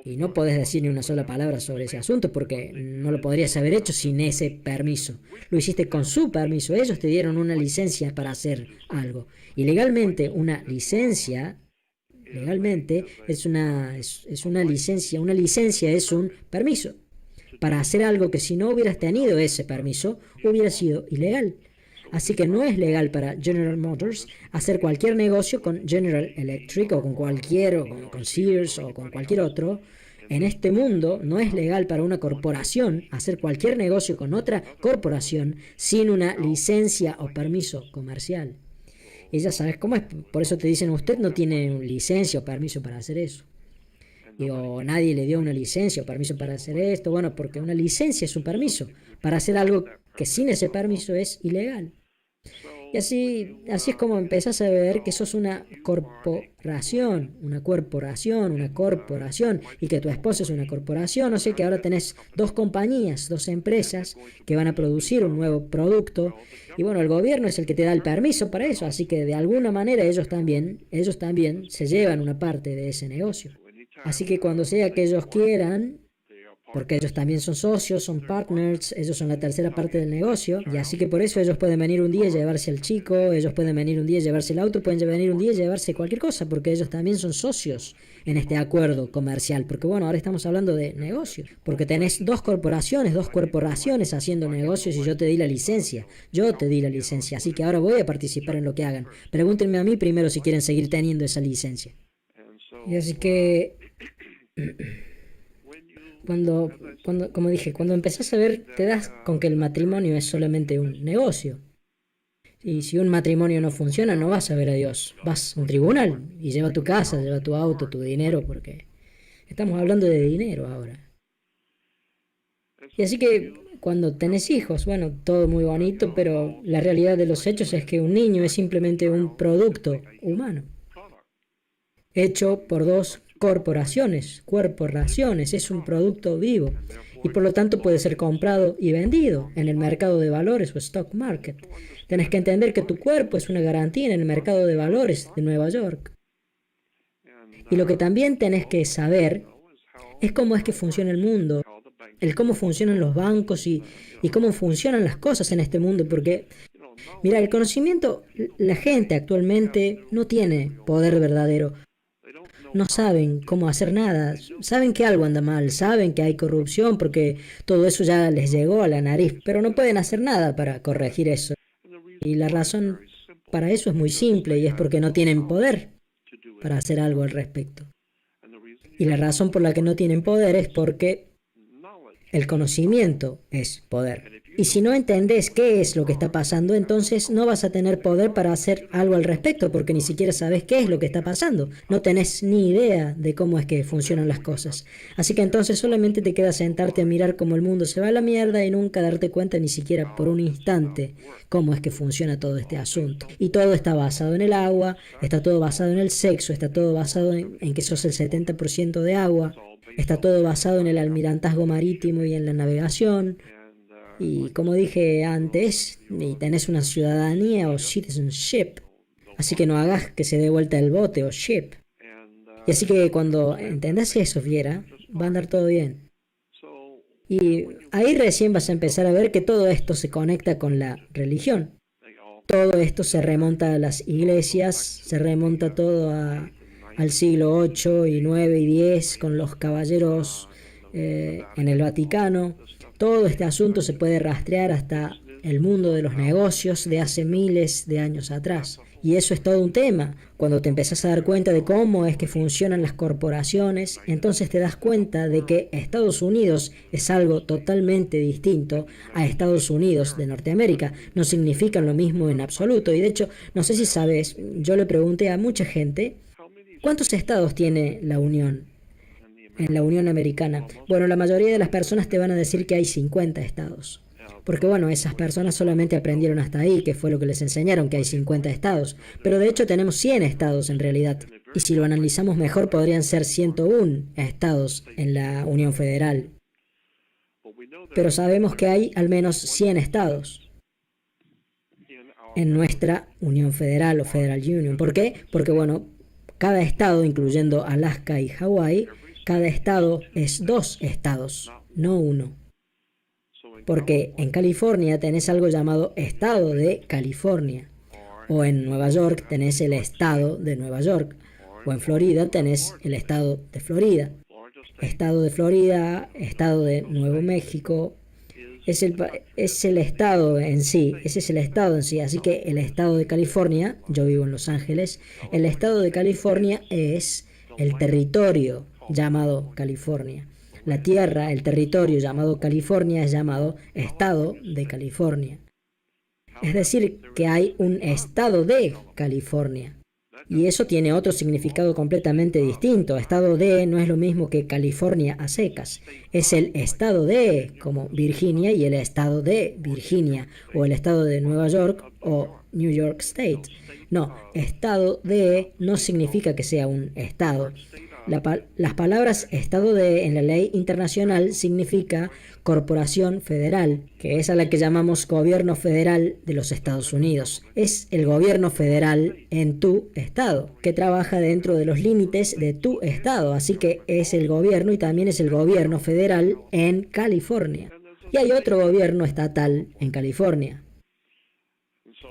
Speaker 1: y no podés decir ni una sola palabra sobre ese asunto porque no lo podrías haber hecho sin ese permiso. Lo hiciste con su permiso. Ellos te dieron una licencia para hacer algo. Y legalmente una licencia, legalmente es una licencia. Una licencia es un permiso para hacer algo que si no hubieras tenido ese permiso hubiera sido ilegal. Así que no es legal para General Motors hacer cualquier negocio con General Electric o con cualquier, o con Sears o con cualquier otro. En este mundo no es legal para una corporación hacer cualquier negocio con otra corporación sin una licencia o permiso comercial. Y ya sabes cómo es, por eso te dicen, usted no tiene licencia o permiso para hacer eso. O nadie le dio una licencia o permiso para hacer esto. Bueno, porque una licencia es un permiso para hacer algo que sin ese permiso es ilegal. Y así es como empezás a ver que sos una corporación, y que tu esposa es una corporación, o sea que ahora tenés dos compañías, dos empresas que van a producir un nuevo producto, y bueno, el gobierno es el que te da el permiso para eso, así que de alguna manera ellos también se llevan una parte de ese negocio. Así que cuando sea que ellos quieran, porque ellos también son socios, son partners, ellos son la tercera parte del negocio, y así que por eso ellos pueden venir un día y llevarse al chico, ellos pueden venir un día y llevarse el auto, pueden venir un día y llevarse cualquier cosa, porque ellos también son socios en este acuerdo comercial, porque bueno, ahora estamos hablando de negocios, porque tenés dos corporaciones haciendo negocios y yo te di la licencia, así que ahora voy a participar en lo que hagan. Pregúntenme a mí primero si quieren seguir teniendo esa licencia. Y así que como dije, cuando empezás a ver, te das con que el matrimonio es solamente un negocio. Y si un matrimonio no funciona, no vas a ver a Dios. Vas a un tribunal y lleva tu casa, lleva tu auto, tu dinero, porque estamos hablando de dinero ahora. Y así que cuando tenés hijos, bueno, todo muy bonito, pero la realidad de los hechos es que un niño es simplemente un producto humano, hecho por dos corporaciones, es un producto vivo y por lo tanto puede ser comprado y vendido en el mercado de valores o stock market. Tenés que entender que tu cuerpo es una garantía en el mercado de valores de Nueva York. Y lo que también tenés que saber es cómo es que funciona el mundo, cómo funcionan los bancos y cómo funcionan las cosas en este mundo, porque mira, el conocimiento, la gente actualmente no tiene poder verdadero. No saben cómo hacer nada, saben que algo anda mal, saben que hay corrupción porque todo eso ya les llegó a la nariz, pero no pueden hacer nada para corregir eso. Y la razón para eso es muy simple y es porque no tienen poder para hacer algo al respecto. Y la razón por la que no tienen poder es porque el conocimiento es poder. Y si no entendés qué es lo que está pasando, entonces no vas a tener poder para hacer algo al respecto, porque ni siquiera sabes qué es lo que está pasando. No tenés ni idea de cómo es que funcionan las cosas. Así que entonces solamente te queda sentarte a mirar cómo el mundo se va a la mierda y nunca darte cuenta ni siquiera por un instante cómo es que funciona todo este asunto. Y todo está basado en el agua, está todo basado en el sexo, está todo basado en que sos el 70% de agua, está todo basado en el almirantazgo marítimo y en la navegación. Y como dije antes, tenés una ciudadanía o citizenship, así que no hagas que se dé vuelta el bote o ship. Y así que cuando entendás eso, Fiera, va a andar todo bien. Y ahí recién vas a empezar a ver que todo esto se conecta con la religión. Todo esto se remonta a las iglesias, se remonta todo al siglo 8 y 9 y 10 con los caballeros en el Vaticano. Todo este asunto se puede rastrear hasta el mundo de los negocios de hace miles de años atrás. Y eso es todo un tema. Cuando te empezás a dar cuenta de cómo es que funcionan las corporaciones, entonces te das cuenta de que Estados Unidos es algo totalmente distinto a Estados Unidos de Norteamérica. No significan lo mismo en absoluto. Y de hecho, no sé si sabes, yo le pregunté a mucha gente, ¿cuántos estados tiene la Unión? En la Unión Americana. Bueno, la mayoría de las personas te van a decir que hay 50 estados. Porque bueno, esas personas solamente aprendieron hasta ahí, que fue lo que les enseñaron, que hay 50 estados. Pero de hecho tenemos 100 estados en realidad. Y si lo analizamos mejor, podrían ser 101 estados en la Unión Federal. Pero sabemos que hay al menos 100 estados en nuestra Unión Federal o Federal Union. ¿Por qué? Porque bueno, cada estado, incluyendo Alaska y Hawái, cada estado es 2 estados, no 1. Porque en California tenés algo llamado Estado de California. O en Nueva York tenés el Estado de Nueva York. O en Florida tenés el Estado de Florida. Estado de Florida, Estado de Nuevo México, es el estado en sí, ese es el estado en sí. Así que el estado de California, yo vivo en Los Ángeles, el estado de California es el territorio llamado California. La tierra, el territorio llamado California es llamado estado de California. Es decir, que hay un estado de California. Y eso tiene otro significado completamente distinto. Estado de no es lo mismo que California a secas. Es el estado de, como Virginia, y el estado de Virginia, o el estado de Nueva York, o New York State. No, estado de no significa que sea un estado. Las palabras estado de en la ley internacional significa corporación federal, que es a la que llamamos gobierno federal de los Estados Unidos. Es el gobierno federal en tu estado, que trabaja dentro de los límites de tu estado, así que es el gobierno y también es el gobierno federal en California. Y hay otro gobierno estatal en California.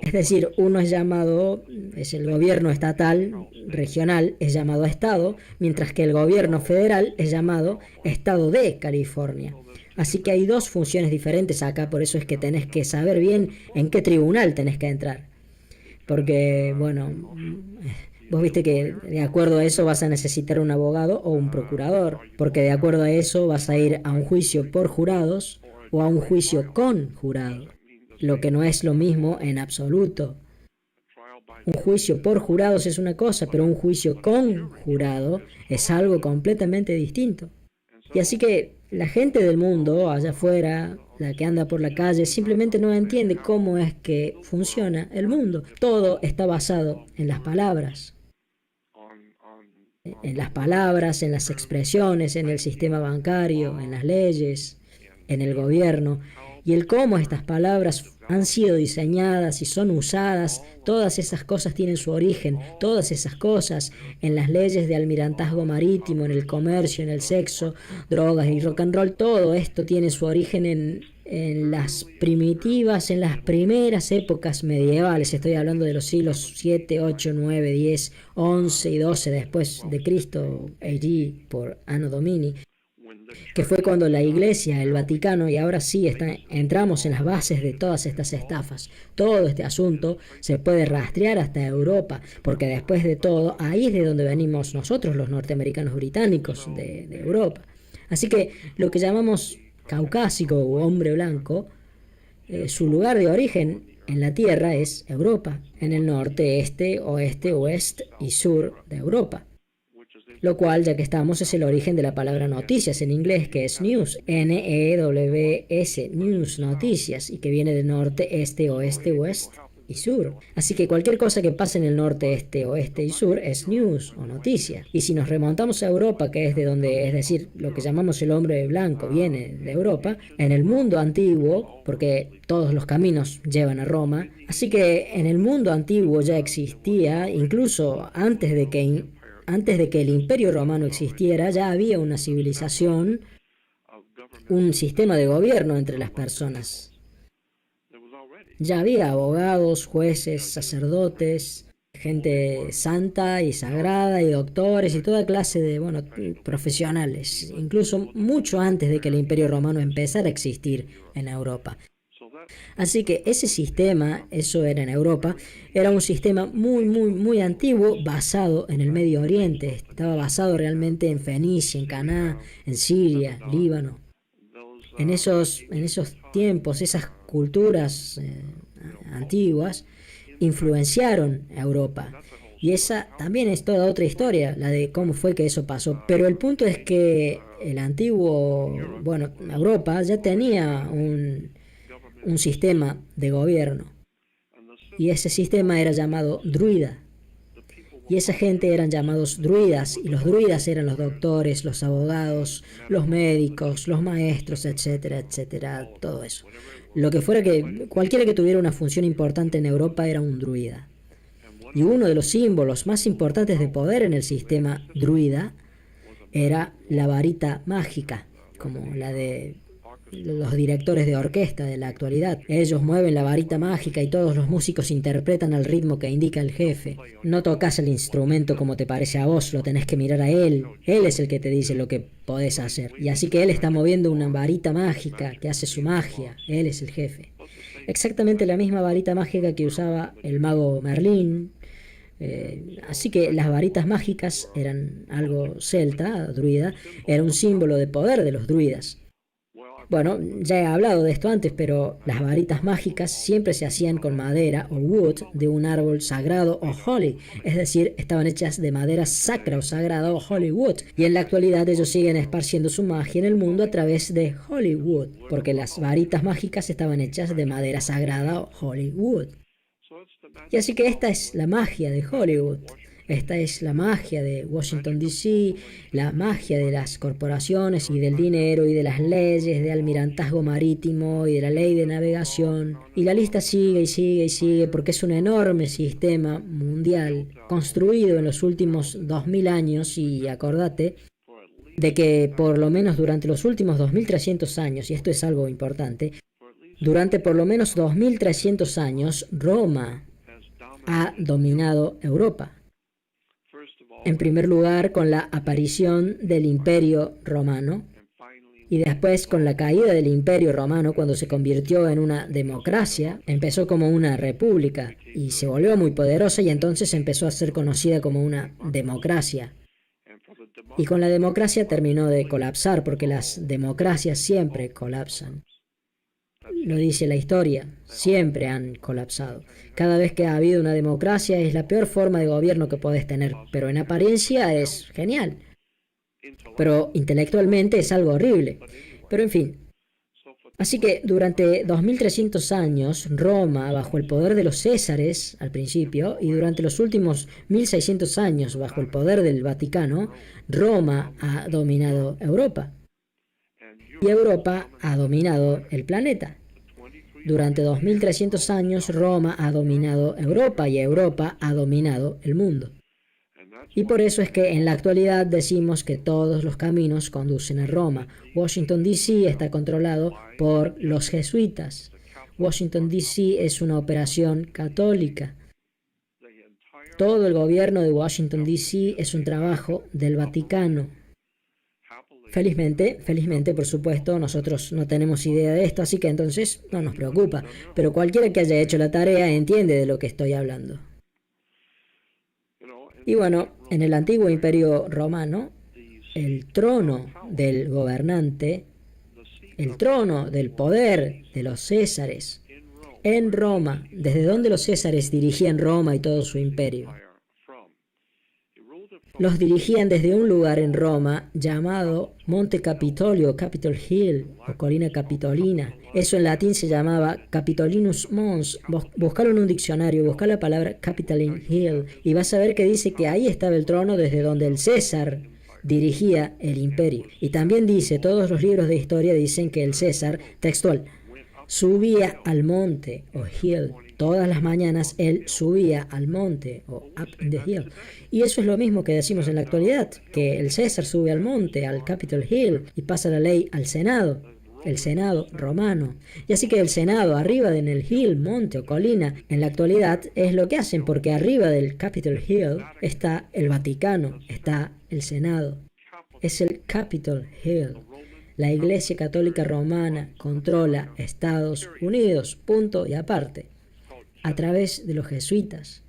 Speaker 1: Es decir, uno es el gobierno estatal, regional, es llamado Estado, mientras que el gobierno federal es llamado Estado de California. Así que hay dos funciones diferentes acá, por eso es que tenés que saber bien en qué tribunal tenés que entrar. Porque, bueno, vos viste que de acuerdo a eso vas a necesitar un abogado o un procurador, porque de acuerdo a eso vas a ir a un juicio por jurados o a un juicio con jurado, lo que no es lo mismo en absoluto. Un juicio por jurados es una cosa, pero un juicio con jurado es algo completamente distinto. Y así que la gente del mundo, allá afuera, la que anda por la calle, simplemente no entiende cómo es que funciona el mundo. Todo está basado en las palabras. En las palabras, en las expresiones, en el sistema bancario, en las leyes, en el gobierno. Y el cómo estas palabras han sido diseñadas y son usadas, todas esas cosas tienen su origen, todas esas cosas en las leyes de almirantazgo marítimo, en el comercio, en el sexo, drogas y rock and roll, todo esto tiene su origen en las primitivas, en las primeras épocas medievales. Estoy hablando de los siglos 7, 8, 9, 10, 11 y 12 después de Cristo, allí por Anno Domini, que fue cuando la Iglesia, el Vaticano, y ahora sí entramos en las bases de todas estas estafas. Todo este asunto se puede rastrear hasta Europa, porque después de todo, ahí es de donde venimos nosotros, los norteamericanos británicos de Europa. Así que lo que llamamos caucásico o hombre blanco, su lugar de origen en la Tierra es Europa, en el norte, este, oeste, oeste y sur de Europa. Lo cual, ya que estamos, es el origen de la palabra noticias en inglés, que es news, N-E-W-S, news, noticias, y que viene de norte, este, oeste, west y sur. Así que cualquier cosa que pase en el norte, este, oeste y sur es news o noticia. Y si nos remontamos a Europa, que es de donde, es decir, lo que llamamos el hombre blanco viene de Europa, en el mundo antiguo, porque todos los caminos llevan a Roma, así que en el mundo antiguo ya existía, incluso antes de que el Imperio Romano existiera, ya había una civilización, un sistema de gobierno entre las personas. Ya había abogados, jueces, sacerdotes, gente santa y sagrada y doctores y toda clase de, profesionales, incluso mucho antes de que el Imperio Romano empezara a existir en Europa. Así que ese sistema, eso era en Europa, era un sistema muy, muy, muy antiguo, basado en el Medio Oriente. Estaba basado realmente en Fenicia, en Canaán, en Siria, Líbano. En esos tiempos, esas culturas antiguas influenciaron a Europa. Y esa también es toda otra historia, la de cómo fue que eso pasó. Pero el punto es que el antiguo, Europa ya tenía un sistema de gobierno, y ese sistema era llamado druida, y esa gente eran llamados druidas, y los druidas eran los doctores, los abogados, los médicos, los maestros, etcétera, etcétera, todo eso. Lo que fuera, que cualquiera que tuviera una función importante en Europa era un druida. Y uno de los símbolos más importantes de poder en el sistema druida era la varita mágica, como la de los directores de orquesta de la actualidad. Ellos mueven la varita mágica y todos los músicos interpretan al ritmo que indica el jefe. No tocas el instrumento como te parece a vos, lo tenés que mirar a él. Él es el que te dice lo que podés hacer. Y así que él está moviendo una varita mágica que hace su magia. Él es el jefe. Exactamente la misma varita mágica que usaba el mago Merlín. Así que las varitas mágicas eran algo celta, druida, era un símbolo de poder de los druidas. Bueno, ya he hablado de esto antes, pero las varitas mágicas siempre se hacían con madera o wood de un árbol sagrado o holy, es decir, estaban hechas de madera sacra o sagrada o holy wood, y en la actualidad ellos siguen esparciendo su magia en el mundo a través de Hollywood, porque las varitas mágicas estaban hechas de madera sagrada o holy wood. Y así que esta es la magia de Hollywood. Esta es la magia de Washington, D.C., la magia de las corporaciones y del dinero y de las leyes de almirantazgo marítimo y de la ley de navegación. Y la lista sigue y sigue y sigue porque es un enorme sistema mundial construido en los últimos 2000 años y acordate de que por lo menos durante los últimos 2300 años, y esto es algo importante, durante por lo menos 2300 años Roma ha dominado Europa. En primer lugar, con la aparición del Imperio Romano y después con la caída del Imperio Romano cuando se convirtió en una democracia, empezó como una república y se volvió muy poderosa y entonces empezó a ser conocida como una democracia. Y con la democracia terminó de colapsar porque las democracias siempre colapsan. Lo dice la historia, siempre han colapsado. Cada vez que ha habido una democracia es la peor forma de gobierno que podés tener, pero en apariencia es genial. Pero intelectualmente es algo horrible. Pero en fin. Así que durante 2300 años, Roma, bajo el poder de los Césares al principio, y durante los últimos 1600 años, bajo el poder del Vaticano, Roma ha dominado Europa. Y Europa ha dominado el planeta. Durante 2300 años Roma ha dominado Europa y Europa ha dominado el mundo. Y por eso es que en la actualidad decimos que todos los caminos conducen a Roma. Washington, D.C. está controlado por los jesuitas. Washington, D.C. es una operación católica. Todo el gobierno de Washington, D.C. es un trabajo del Vaticano. Felizmente, por supuesto, nosotros no tenemos idea de esto, así que entonces no nos preocupa. Pero cualquiera que haya hecho la tarea entiende de lo que estoy hablando. Y bueno, en el antiguo imperio romano, el trono del gobernante, el trono del poder de los césares en Roma, desde donde los césares dirigían Roma y todo su imperio. Los dirigían desde un lugar en Roma llamado Monte Capitolio, Capitol Hill, o Colina Capitolina. Eso en latín se llamaba Capitolinus Mons. Buscalo en un diccionario, busca la palabra Capitoline Hill y vas a ver que dice que ahí estaba el trono desde donde el César dirigía el imperio. Y también dice, todos los libros de historia dicen que el César, textual, subía al monte o hill. Todas las mañanas él subía al monte o up in the hill. Y eso es lo mismo que decimos en la actualidad, que el César sube al monte, al Capitol Hill, y pasa la ley al Senado, el Senado romano. Y así que el Senado, arriba en el hill, monte o colina, en la actualidad es lo que hacen, porque arriba del Capitol Hill está el Vaticano, está el Senado. Es el Capitol Hill. La Iglesia Católica Romana controla Estados Unidos, punto y aparte, a través de los jesuitas,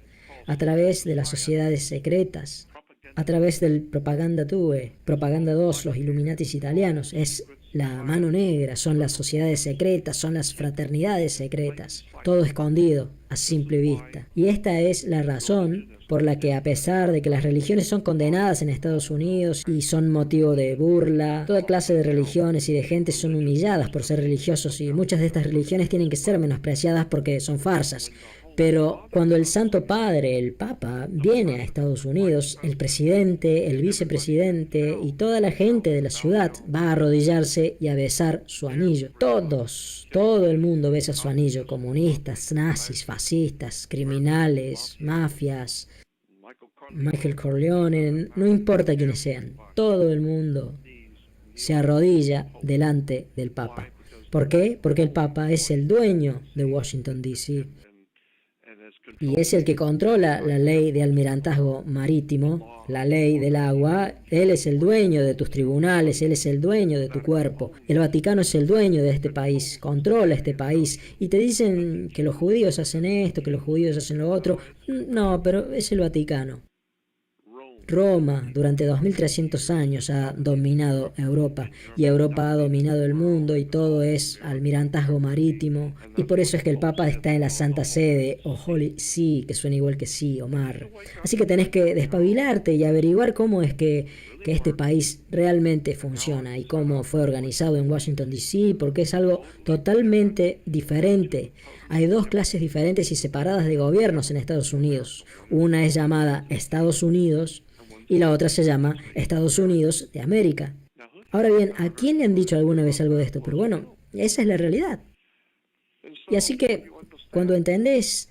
Speaker 1: a través de las sociedades secretas, a través del Propaganda Tue, Propaganda 2, los Illuminatis italianos. Es la mano negra, son las sociedades secretas, son las fraternidades secretas, todo escondido a simple vista. Y esta es la razón por la que, a pesar de que las religiones son condenadas en Estados Unidos y son motivo de burla, toda clase de religiones y de gente son humilladas por ser religiosos, y muchas de estas religiones tienen que ser menospreciadas porque son farsas. Pero cuando el Santo Padre, el Papa, viene a Estados Unidos, el presidente, el vicepresidente y toda la gente de la ciudad va a arrodillarse y a besar su anillo. Todo el mundo besa su anillo. Comunistas, nazis, fascistas, criminales, mafias, Michael Corleone, no importa quiénes sean. Todo el mundo se arrodilla delante del Papa. ¿Por qué? Porque el Papa es el dueño de Washington, D.C. y es el que controla la ley de almirantazgo marítimo, la ley del agua. Él es el dueño de tus tribunales, él es el dueño de tu cuerpo. El Vaticano es el dueño de este país, controla este país. Y te dicen que los judíos hacen esto, que los judíos hacen lo otro. No, pero es el Vaticano. Roma durante 2300 años ha dominado Europa y Europa ha dominado el mundo y todo es almirantazgo marítimo y por eso es que el Papa está en la Santa Sede o Holy See, que suena igual que sí o mar. Así que tenés que despabilarte y averiguar cómo es que este país realmente funciona y cómo fue organizado en Washington, D.C., porque es algo totalmente diferente. Hay dos clases diferentes y separadas de gobiernos en Estados Unidos. Una es llamada Estados Unidos y la otra se llama Estados Unidos de América. Ahora bien, ¿a quién le han dicho alguna vez algo de esto? Pero bueno, esa es la realidad. Y así que cuando entendés,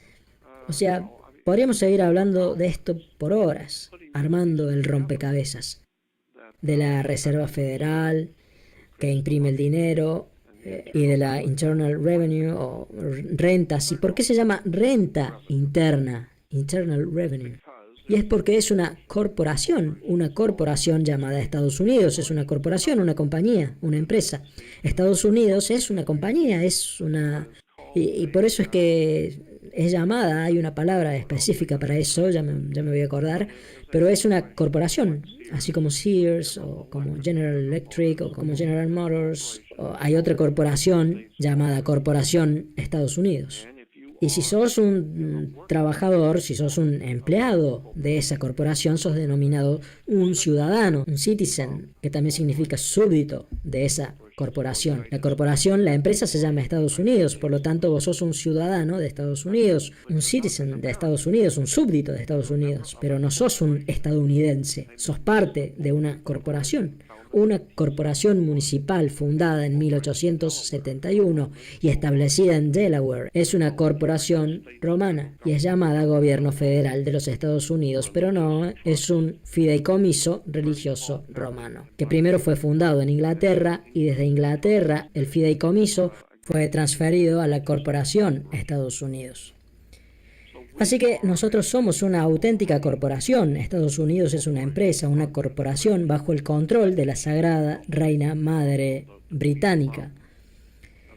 Speaker 1: o sea, podríamos seguir hablando de esto por horas, armando el rompecabezas de la Reserva Federal que imprime el dinero y de la Internal Revenue o rentas. ¿Y por qué se llama renta interna? Internal Revenue. Y es porque es una corporación llamada Estados Unidos, es una corporación, una compañía, una empresa. Estados Unidos es una compañía, es una... Y por eso es que es llamada, hay una palabra específica para eso, ya me voy a acordar, pero es una corporación, así como Sears o como General Electric o como General Motors. Hay otra corporación llamada Corporación Estados Unidos. Y si sos un trabajador, si sos un empleado de esa corporación, sos denominado un ciudadano, un citizen, que también significa súbdito de esa corporación. La corporación, la empresa se llama Estados Unidos, por lo tanto vos sos un ciudadano de Estados Unidos, un citizen de Estados Unidos, un súbdito de Estados Unidos, pero no sos un estadounidense, sos parte de una corporación municipal fundada en 1871 y establecida en Delaware. Es una corporación romana y es llamada Gobierno Federal de los Estados Unidos, pero no, es un fideicomiso religioso romano, que primero fue fundado en Inglaterra y desde Inglaterra el fideicomiso fue transferido a la corporación Estados Unidos. Así que nosotros somos una auténtica corporación. Estados Unidos es una empresa, una corporación bajo el control de la Sagrada Reina Madre Británica.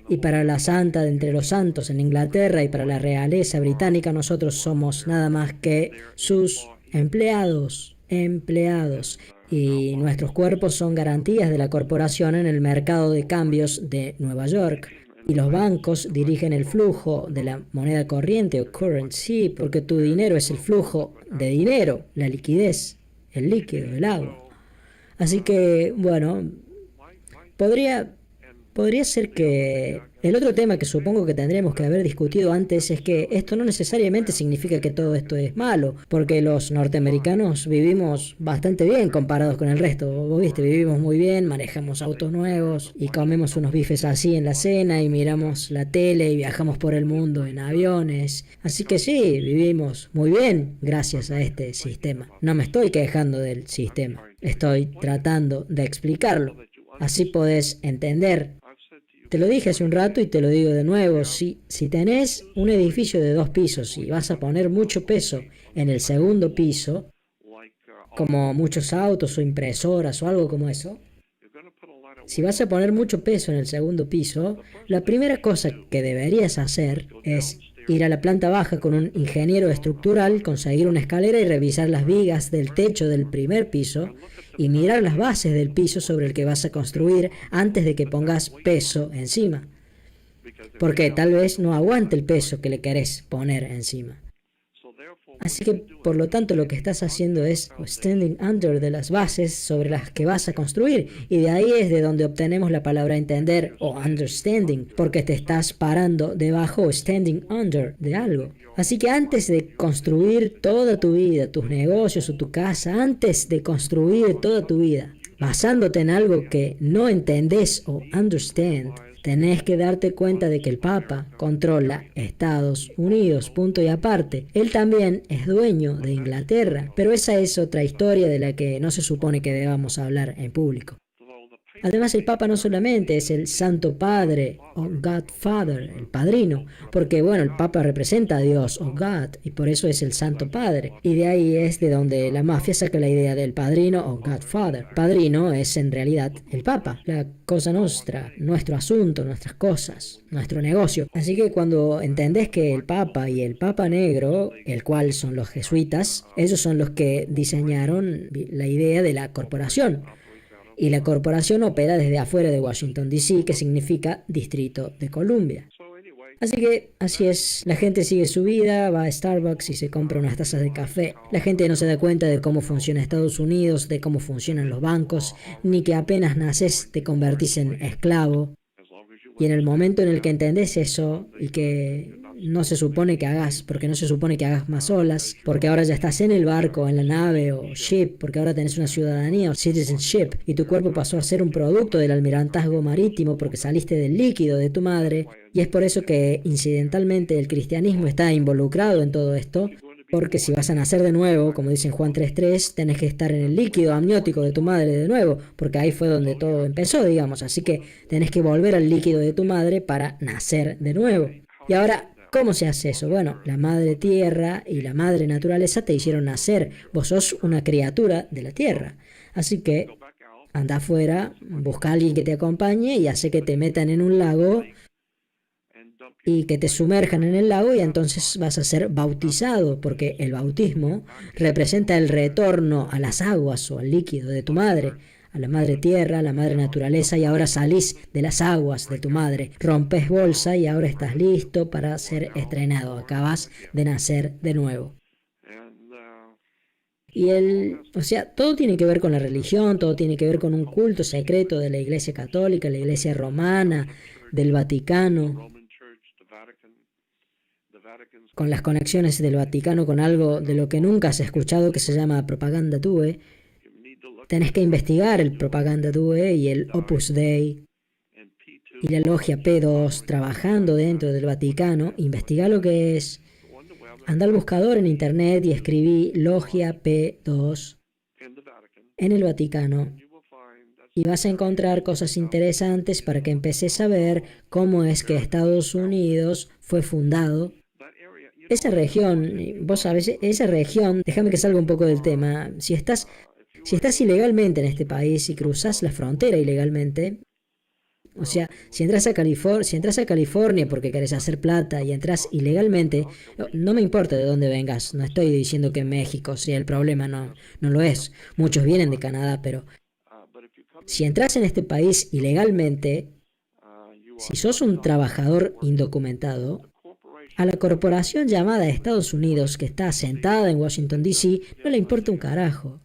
Speaker 1: Y para la Santa de entre los santos en Inglaterra y para la realeza británica nosotros somos nada más que sus empleados. Y nuestros cuerpos son garantías de la corporación en el mercado de cambios de Nueva York. Y los bancos dirigen el flujo de la moneda corriente o currency, porque tu dinero es el flujo de dinero, la liquidez, el líquido, el agua. Así que, bueno, podría ser que... El otro tema que supongo que tendríamos que haber discutido antes es que esto no necesariamente significa que todo esto es malo, porque los norteamericanos vivimos bastante bien comparados con el resto. Vos viste, vivimos muy bien, manejamos autos nuevos y comemos unos bifes así en la cena y miramos la tele y viajamos por el mundo en aviones. Así que sí, vivimos muy bien gracias a este sistema. No me estoy quejando del sistema, estoy tratando de explicarlo. Así podés entender. Te lo dije hace un rato y te lo digo de nuevo, si tenés un edificio de 2 pisos y vas a poner mucho peso en el segundo piso, como muchos autos o impresoras o algo como eso, si vas a poner mucho peso en el segundo piso, la primera cosa que deberías hacer es ir a la planta baja con un ingeniero estructural, conseguir una escalera y revisar las vigas del techo del primer piso y mirar las bases del piso sobre el que vas a construir antes de que pongas peso encima. Porque tal vez no aguante el peso que le querés poner encima. Así que, por lo tanto, lo que estás haciendo es standing under de las bases sobre las que vas a construir. Y de ahí es de donde obtenemos la palabra entender o understanding, porque te estás parando debajo o standing under de algo. Así que antes de construir toda tu vida, tus negocios o tu casa, antes de construir toda tu vida, basándote en algo que no entendés o understand, tenés que darte cuenta de que el Papa controla Estados Unidos, punto y aparte. Él también es dueño de Inglaterra, pero esa es otra historia de la que no se supone que debamos hablar en público. Además, el Papa no solamente es el Santo Padre o Godfather, el padrino, porque bueno, el Papa representa a Dios o God y por eso es el Santo Padre. Y de ahí es de donde la mafia saca la idea del padrino o Godfather. Padrino es en realidad el Papa, la cosa nuestra, nuestro asunto, nuestras cosas, nuestro negocio. Así que cuando entendés que el Papa y el Papa Negro, el cual son los jesuitas, ellos son los que diseñaron la idea de la corporación. Y la corporación opera desde afuera de Washington, D.C., que significa Distrito de Columbia. Así que así es, la gente sigue su vida, va a Starbucks y se compra unas tazas de café. La gente no se da cuenta de cómo funciona Estados Unidos, de cómo funcionan los bancos, ni que apenas naces te convertís en esclavo. Y en el momento en el que entendés eso y que no se supone que hagas, porque no se supone que hagas más olas, porque ahora ya estás en el barco, en la nave o ship, porque ahora tenés una ciudadanía o citizenship y tu cuerpo pasó a ser un producto del almirantazgo marítimo porque saliste del líquido de tu madre, y es por eso que incidentalmente el cristianismo está involucrado en todo esto. Porque si vas a nacer de nuevo, como dice en Juan 3:3, tenés que estar en el líquido amniótico de tu madre de nuevo, porque ahí fue donde todo empezó, digamos. Así que tenés que volver al líquido de tu madre para nacer de nuevo. Y ahora, ¿cómo se hace eso? Bueno, la madre tierra y la madre naturaleza te hicieron nacer. Vos sos una criatura de la tierra. Así que anda afuera, busca a alguien que te acompañe y hace que te metan en un lago y que te sumerjan en el lago y entonces vas a ser bautizado, porque el bautismo representa el retorno a las aguas o al líquido de tu madre, a la madre tierra, a la madre naturaleza, y ahora salís de las aguas de tu madre, rompes bolsa y ahora estás listo para ser estrenado, acabas de nacer de nuevo. Y todo tiene que ver con la religión, todo tiene que ver con un culto secreto de la Iglesia Católica, la Iglesia Romana, del Vaticano, con las conexiones del Vaticano con algo de lo que nunca has escuchado que se llama Propaganda Due. Tenés que investigar el Propaganda Due y el Opus Dei y la Logia P2 trabajando dentro del Vaticano. Investiga lo que es. Anda al buscador en internet y escribí Logia P2 en el Vaticano y vas a encontrar cosas interesantes para que empeces a ver cómo es que Estados Unidos fue fundado. Esa región, vos sabés, esa región, déjame que salga un poco del tema, si estás ilegalmente en este país y cruzas la frontera ilegalmente, o sea, si entras a California porque querés hacer plata y entras ilegalmente, no me importa de dónde vengas, no estoy diciendo que México sea el problema, no lo es, muchos vienen de Canadá, pero si entras en este país ilegalmente, si sos un trabajador indocumentado, a la corporación llamada Estados Unidos, que está asentada en Washington, D.C., no le importa un carajo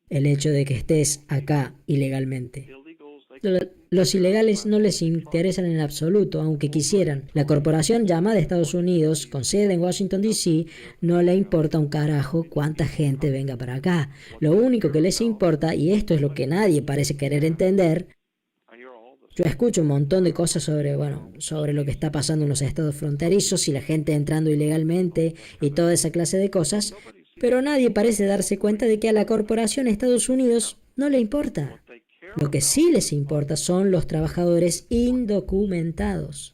Speaker 1: el hecho de que estés acá ilegalmente. Los ilegales no les interesan en absoluto, aunque quisieran. La corporación llamada Estados Unidos, con sede en Washington, D.C., no le importa un carajo cuánta gente venga para acá. Lo único que les importa, y esto es lo que nadie parece querer entender, yo escucho un montón de cosas sobre lo que está pasando en los estados fronterizos y la gente entrando ilegalmente y toda esa clase de cosas, pero nadie parece darse cuenta de que a la corporación Estados Unidos no le importa. Lo que sí les importa son los trabajadores indocumentados.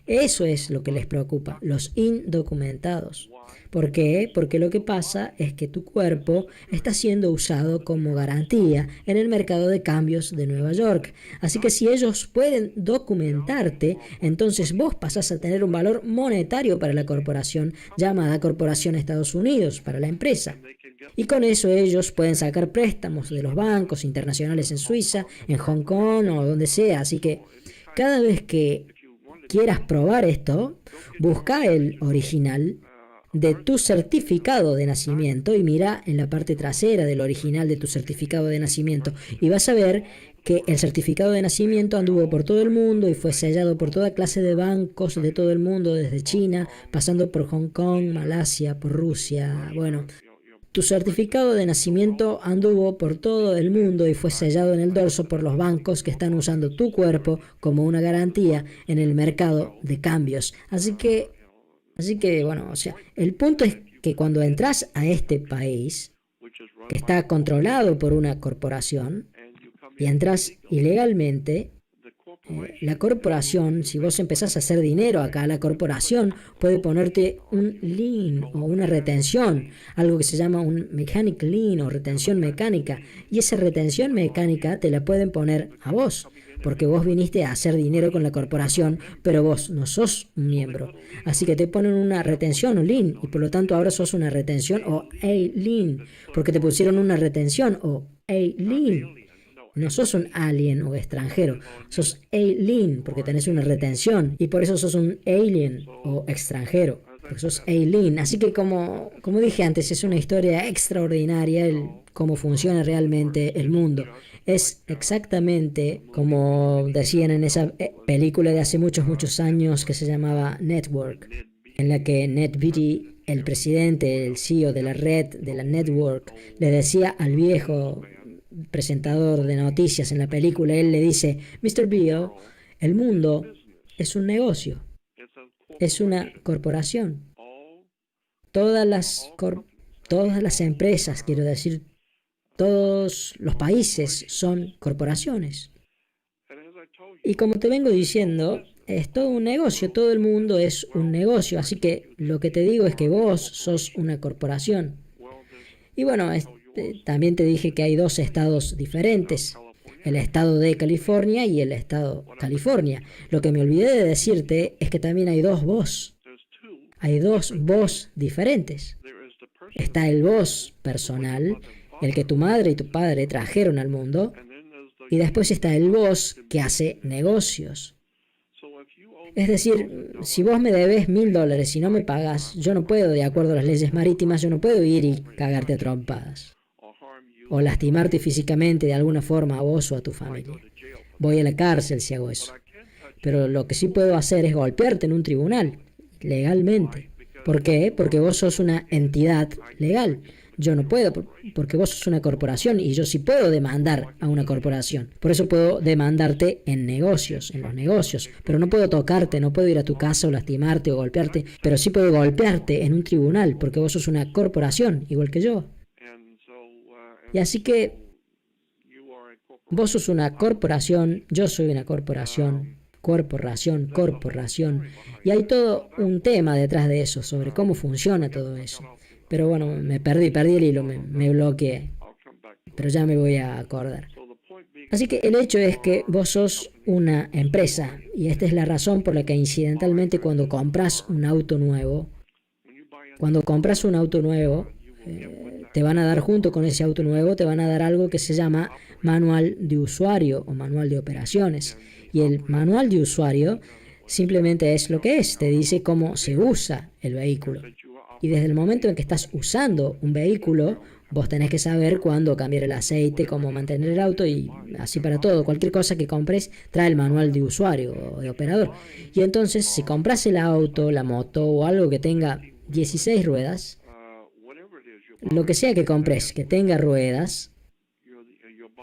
Speaker 1: Eso es lo que les preocupa, los indocumentados. ¿Por qué? Porque lo que pasa es que tu cuerpo está siendo usado como garantía en el mercado de cambios de Nueva York. Así que si ellos pueden documentarte, entonces vos pasás a tener un valor monetario para la corporación llamada Corporación Estados Unidos, para la empresa. Y con eso ellos pueden sacar préstamos de los bancos internacionales en Suiza, en Hong Kong o donde sea. Así que cada vez que quieras probar esto, busca el original de tu certificado de nacimiento y mira en la parte trasera del original de tu certificado de nacimiento y vas a ver que el certificado de nacimiento anduvo por todo el mundo y fue sellado por toda clase de bancos de todo el mundo, desde China, pasando por Hong Kong, Malasia, por Rusia, tu certificado de nacimiento anduvo por todo el mundo y fue sellado en el dorso por los bancos que están usando tu cuerpo como una garantía en el mercado de cambios. Así que el punto es que cuando entras a este país, que está controlado por una corporación, y entras ilegalmente, la corporación, si vos empezás a hacer dinero acá, la corporación puede ponerte un lien o una retención, algo que se llama un mechanic lien o retención mecánica, y esa retención mecánica te la pueden poner a vos, porque vos viniste a hacer dinero con la corporación, pero vos no sos un miembro. Así que te ponen una retención, un lien, y por lo tanto ahora sos una retención o a lien, porque te pusieron una retención o a lien. No sos un alien o extranjero, sos alien porque tenés una retención y por eso sos un alien o extranjero, porque sos alien. Así que como dije antes, es una historia extraordinaria el cómo funciona realmente el mundo. Es exactamente como decían en esa película de hace muchos años que se llamaba Network, en la que Ned Beatty, el presidente, el CEO de la red, de la network, le decía al viejo presentador de noticias en la película, él le dice: Mr. Beale, el mundo es un negocio, es una corporación. Todas las empresas, quiero decir, todos los países son corporaciones. Y como te vengo diciendo, es todo un negocio, todo el mundo es un negocio, así que lo que te digo es que vos sos una corporación. Y bueno, también te dije que hay dos estados diferentes, el estado de California y el estado California. Lo que me olvidé de decirte es que también hay dos vos. Hay dos vos diferentes. Está el vos personal, el que tu madre y tu padre trajeron al mundo, y después está el vos que hace negocios. Es decir, si vos me debes $1.000 y no me pagas, yo no puedo, de acuerdo a las leyes marítimas, yo no puedo ir y cagarte a trompadas o lastimarte físicamente de alguna forma a vos o a tu familia. Voy a la cárcel si hago eso. Pero lo que sí puedo hacer es golpearte en un tribunal, legalmente. ¿Por qué? Porque vos sos una entidad legal. Yo no puedo, porque vos sos una corporación y yo sí puedo demandar a una corporación. Por eso puedo demandarte en negocios, en los negocios. Pero no puedo tocarte, no puedo ir a tu casa o lastimarte o golpearte, pero sí puedo golpearte en un tribunal, porque vos sos una corporación, igual que yo. Y así que vos sos una corporación, yo soy una corporación, corporación. Y hay todo un tema detrás de eso, sobre cómo funciona todo eso. Pero bueno, me perdí el hilo, me bloqueé. Pero ya me voy a acordar. Así que el hecho es que vos sos una empresa, y esta es la razón por la que incidentalmente cuando compras un auto nuevo, te van a dar junto con ese auto nuevo, te van a dar algo que se llama manual de usuario o manual de operaciones. Y el manual de usuario simplemente es lo que es, te dice cómo se usa el vehículo. Y desde el momento en que estás usando un vehículo, vos tenés que saber cuándo cambiar el aceite, cómo mantener el auto y así para todo. Cualquier cosa que compres trae el manual de usuario o de operador. Y entonces, si compras el auto, la moto o algo que tenga 16 ruedas, lo que sea que compres que tenga ruedas,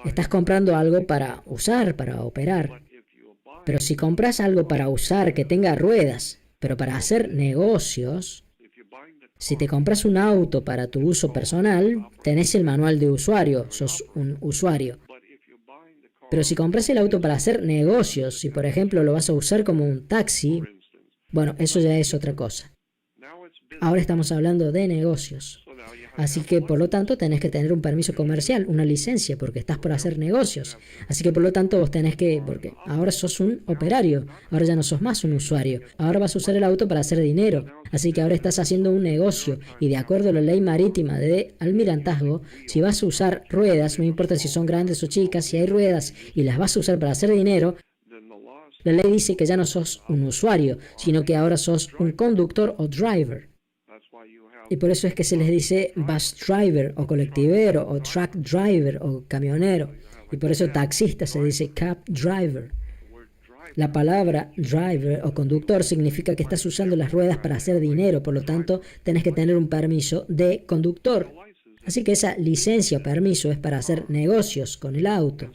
Speaker 1: estás comprando algo para usar, para operar. Pero si compras algo para usar que tenga ruedas, pero para hacer negocios, si te compras un auto para tu uso personal, tenés el manual de usuario, sos un usuario. Pero si compras el auto para hacer negocios, si por ejemplo lo vas a usar como un taxi, bueno, eso ya es otra cosa. Ahora estamos hablando de negocios. Así que por lo tanto tenés que tener un permiso comercial, una licencia, porque estás por hacer negocios. Así que por lo tanto vos tenés que, porque ahora sos un operario, ahora ya no sos más un usuario, ahora vas a usar el auto para hacer dinero. Así que ahora estás haciendo un negocio y de acuerdo a la ley marítima de almirantazgo, si vas a usar ruedas, no importa si son grandes o chicas, si hay ruedas y las vas a usar para hacer dinero, la ley dice que ya no sos un usuario, sino que ahora sos un conductor o driver. Y por eso es que se les dice bus driver o colectivero o truck driver o camionero. Y por eso taxista se dice cab driver. La palabra driver o conductor significa que estás usando las ruedas para hacer dinero, por lo tanto tenés que tener un permiso de conductor. Así que esa licencia o permiso es para hacer negocios con el auto.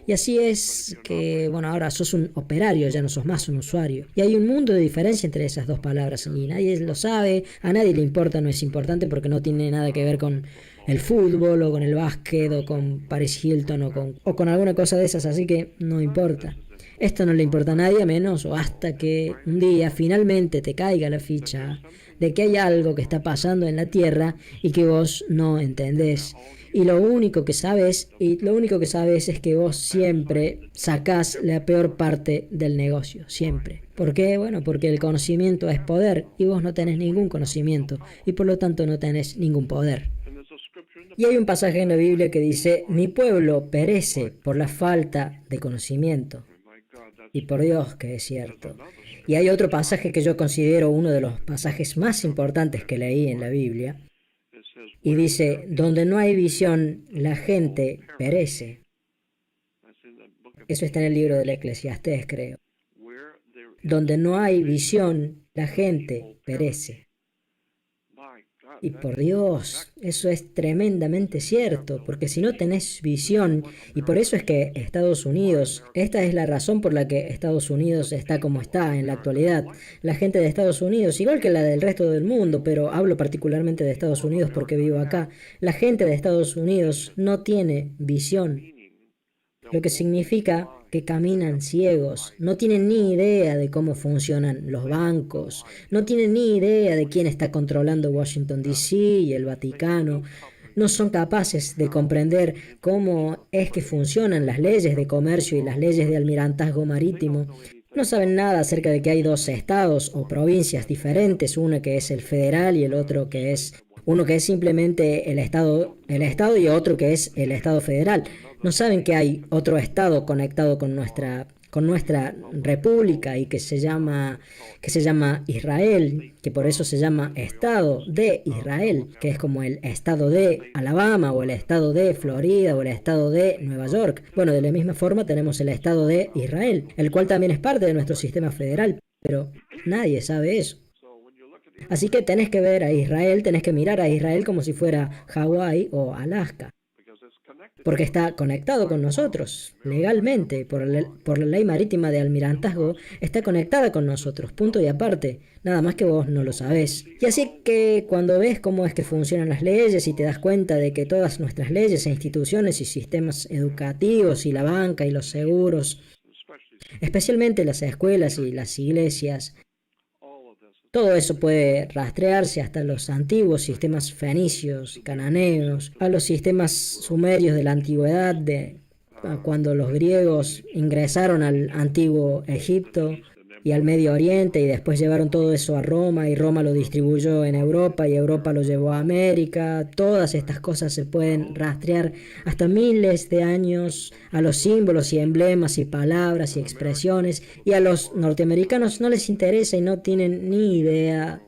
Speaker 1: Y así es que, bueno, ahora sos un operario, ya no sos más un usuario. Y hay un mundo de diferencia entre esas dos palabras y nadie lo sabe, a nadie le importa, no es importante porque no tiene nada que ver con el fútbol o con el básquet o con Paris Hilton o con alguna cosa de esas, así que no importa. Esto no le importa a nadie menos o hasta que un día finalmente te caiga la ficha de que hay algo que está pasando en la Tierra y que vos no entendés. Y lo único que sabes es que vos siempre sacás la peor parte del negocio, siempre. ¿Por qué? Bueno, porque el conocimiento es poder y vos no tenés ningún conocimiento y por lo tanto no tenés ningún poder. Y hay un pasaje en la Biblia que dice, mi pueblo perece por la falta de conocimiento. Y por Dios que es cierto. Y hay otro pasaje que yo considero uno de los pasajes más importantes que leí en la Biblia. Y dice, donde no hay visión, la gente perece. Eso está en el libro del Eclesiastés, creo. Donde no hay visión, la gente perece. Y por Dios, eso es tremendamente cierto, porque si no tenés visión, y por eso es que Estados Unidos, esta es la razón por la que Estados Unidos está como está en la actualidad. La gente de Estados Unidos, igual que la del resto del mundo, pero hablo particularmente de Estados Unidos porque vivo acá, la gente de Estados Unidos no tiene visión, lo que significa que caminan ciegos, no tienen ni idea de cómo funcionan los bancos, no tienen ni idea de quién está controlando Washington, D.C. y el Vaticano, no son capaces de comprender cómo es que funcionan las leyes de comercio y las leyes de almirantazgo marítimo. No saben nada acerca de que hay dos estados o provincias diferentes, uno que es el federal y el otro que es uno que es simplemente el estado y otro que es el estado federal. No saben que hay otro estado conectado con nuestra república y que se llama Israel, que por eso se llama Estado de Israel, que es como el estado de Alabama o el estado de Florida o el estado de Nueva York. Bueno, de la misma forma tenemos el estado de Israel, el cual también es parte de nuestro sistema federal, pero nadie sabe eso. Así que tenés que ver a Israel, tenés que mirar a Israel como si fuera Hawái o Alaska. Porque está conectado con nosotros, legalmente, por la ley marítima de almirantazgo, está conectada con nosotros, punto y aparte, nada más que vos no lo sabés. Y así que cuando ves cómo es que funcionan las leyes y te das cuenta de que todas nuestras leyes e instituciones y sistemas educativos y la banca y los seguros, especialmente las escuelas y las iglesias, todo eso puede rastrearse hasta los antiguos sistemas fenicios, cananeos, a los sistemas sumerios de la antigüedad, cuando los griegos ingresaron al antiguo Egipto y al Medio Oriente y después llevaron todo eso a Roma y Roma lo distribuyó en Europa y Europa lo llevó a América. Todas estas cosas se pueden rastrear hasta miles de años a los símbolos y emblemas y palabras y expresiones, y a los norteamericanos no les interesa y no tienen ni idea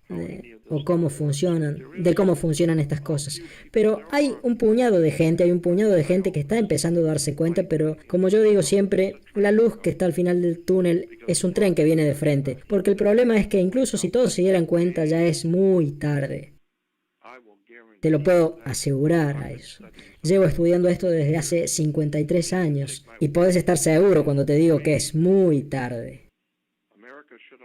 Speaker 1: de cómo funcionan estas cosas. Pero hay un puñado de gente que está empezando a darse cuenta, pero como yo digo siempre, la luz que está al final del túnel es un tren que viene de frente, porque el problema es que incluso si todos se dieran cuenta ya es muy tarde. Te lo puedo asegurar a eso. Llevo estudiando esto desde hace 53 años y podés estar seguro cuando te digo que es muy tarde.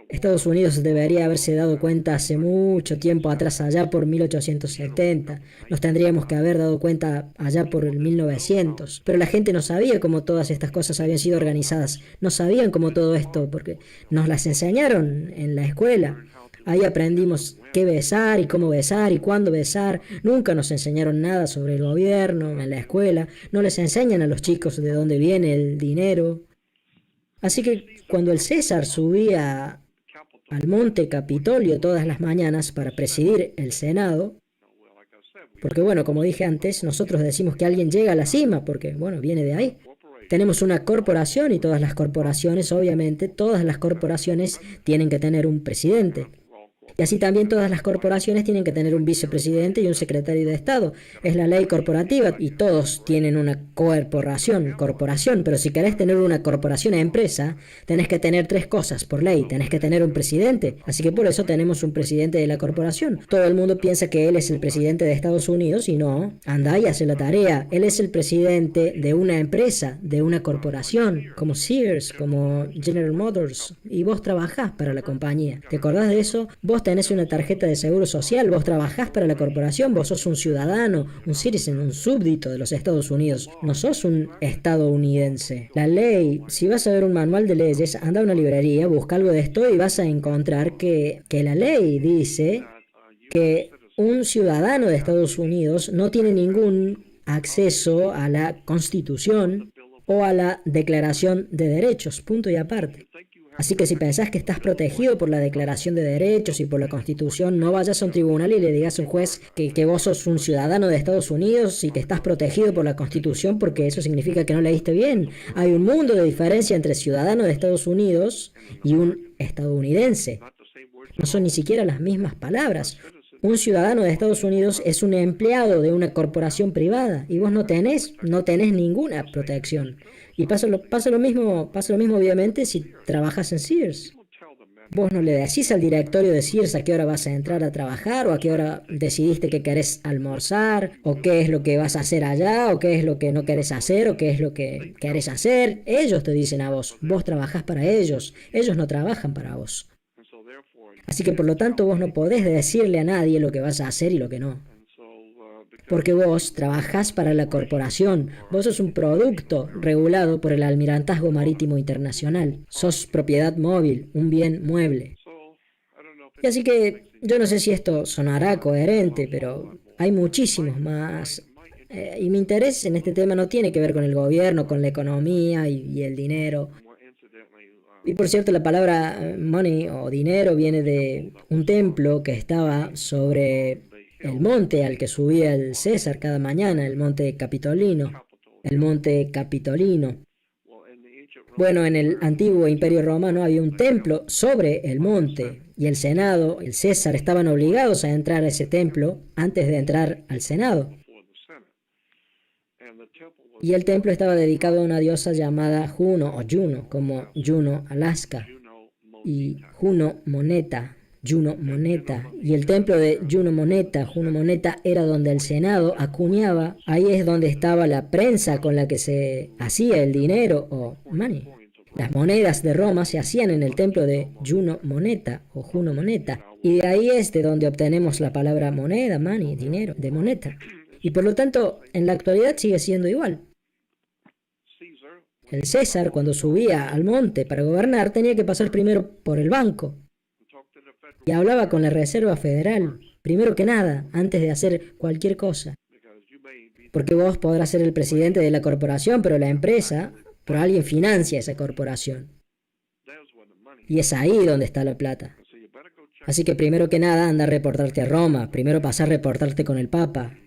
Speaker 1: Estados Unidos debería haberse dado cuenta hace mucho tiempo atrás, allá por 1870. Nos tendríamos que haber dado cuenta allá por el 1900. Pero la gente no sabía cómo todas estas cosas habían sido organizadas. No sabían cómo todo esto, porque nos las enseñaron en la escuela. Ahí aprendimos qué besar y cómo besar y cuándo besar. Nunca nos enseñaron nada sobre el gobierno en la escuela. No les enseñan a los chicos de dónde viene el dinero. Así que cuando el César subía al monte Capitolio todas las mañanas para presidir el Senado, porque bueno, como dije antes, nosotros decimos que alguien llega a la cima, porque bueno, viene de ahí. Tenemos una corporación y todas las corporaciones, obviamente, todas las corporaciones tienen que tener un presidente. Y así también todas las corporaciones tienen que tener un vicepresidente y un secretario de Estado. Es la ley corporativa y todos tienen una corporación, pero si querés tener una corporación empresa, tenés que tener tres cosas por ley. Tenés que tener un presidente, así que por eso tenemos un presidente de la corporación. Todo el mundo piensa que él es el presidente de Estados Unidos y no, anda y hace la tarea. Él es el presidente de una empresa, de una corporación, como Sears, como General Motors, y vos trabajás para la compañía. ¿Te acordás de eso? Vos tenés una tarjeta de seguro social, vos trabajás para la corporación, vos sos un ciudadano, un citizen, un súbdito de los Estados Unidos, no sos un estadounidense. La ley, si vas a ver un manual de leyes, anda a una librería, busca algo de esto y vas a encontrar que la ley dice que un ciudadano de Estados Unidos no tiene ningún acceso a la Constitución o a la Declaración de Derechos, punto y aparte. Así que si pensás que estás protegido por la Declaración de Derechos y por la Constitución, no vayas a un tribunal y le digas a un juez que vos sos un ciudadano de Estados Unidos y que estás protegido por la Constitución, porque eso significa que no leíste bien. Hay un mundo de diferencia entre ciudadano de Estados Unidos y un estadounidense. No son ni siquiera las mismas palabras. Un ciudadano de Estados Unidos es un empleado de una corporación privada y vos no tenés ninguna protección. Y pasa lo mismo obviamente si trabajas en Sears. Vos no le decís al directorio de Sears a qué hora vas a entrar a trabajar o a qué hora decidiste que querés almorzar o qué es lo que vas a hacer allá o qué es lo que no querés hacer o qué es lo que querés hacer. Ellos te dicen a vos, vos trabajás para ellos no trabajan para vos. Así que por lo tanto vos no podés decirle a nadie lo que vas a hacer y lo que no. Porque vos trabajás para la corporación, vos sos un producto regulado por el Almirantazgo Marítimo Internacional, sos propiedad móvil, un bien mueble. Y así que yo no sé si esto sonará coherente, pero hay muchísimos más. Y mi interés en este tema no tiene que ver con el gobierno, con la economía y el dinero. Y por cierto, la palabra money o dinero viene de un templo que estaba sobre el monte al que subía el César cada mañana, el monte Capitolino. El monte Capitolino. Bueno, en el antiguo Imperio Romano había un templo sobre el monte y el Senado, el César, estaban obligados a entrar a ese templo antes de entrar al Senado. Y el templo estaba dedicado a una diosa llamada Juno o Juno, como Juno, Alaska, y Juno Moneta, Juno Moneta. Y el templo de Juno Moneta, era donde el Senado acuñaba, ahí es donde estaba la prensa con la que se hacía el dinero o money. Las monedas de Roma se hacían en el templo de Juno Moneta o Juno Moneta, y de ahí es de donde obtenemos la palabra moneda, money, dinero, de moneta. Y por lo tanto, en la actualidad sigue siendo igual. El César, cuando subía al monte para gobernar, tenía que pasar primero por el banco. Y hablaba con la Reserva Federal, primero que nada, antes de hacer cualquier cosa. Porque vos podrás ser el presidente de la corporación, pero alguien financia esa corporación. Y es ahí donde está la plata. Así que primero que nada, anda a reportarte a Roma, primero pasa a reportarte con el Papa.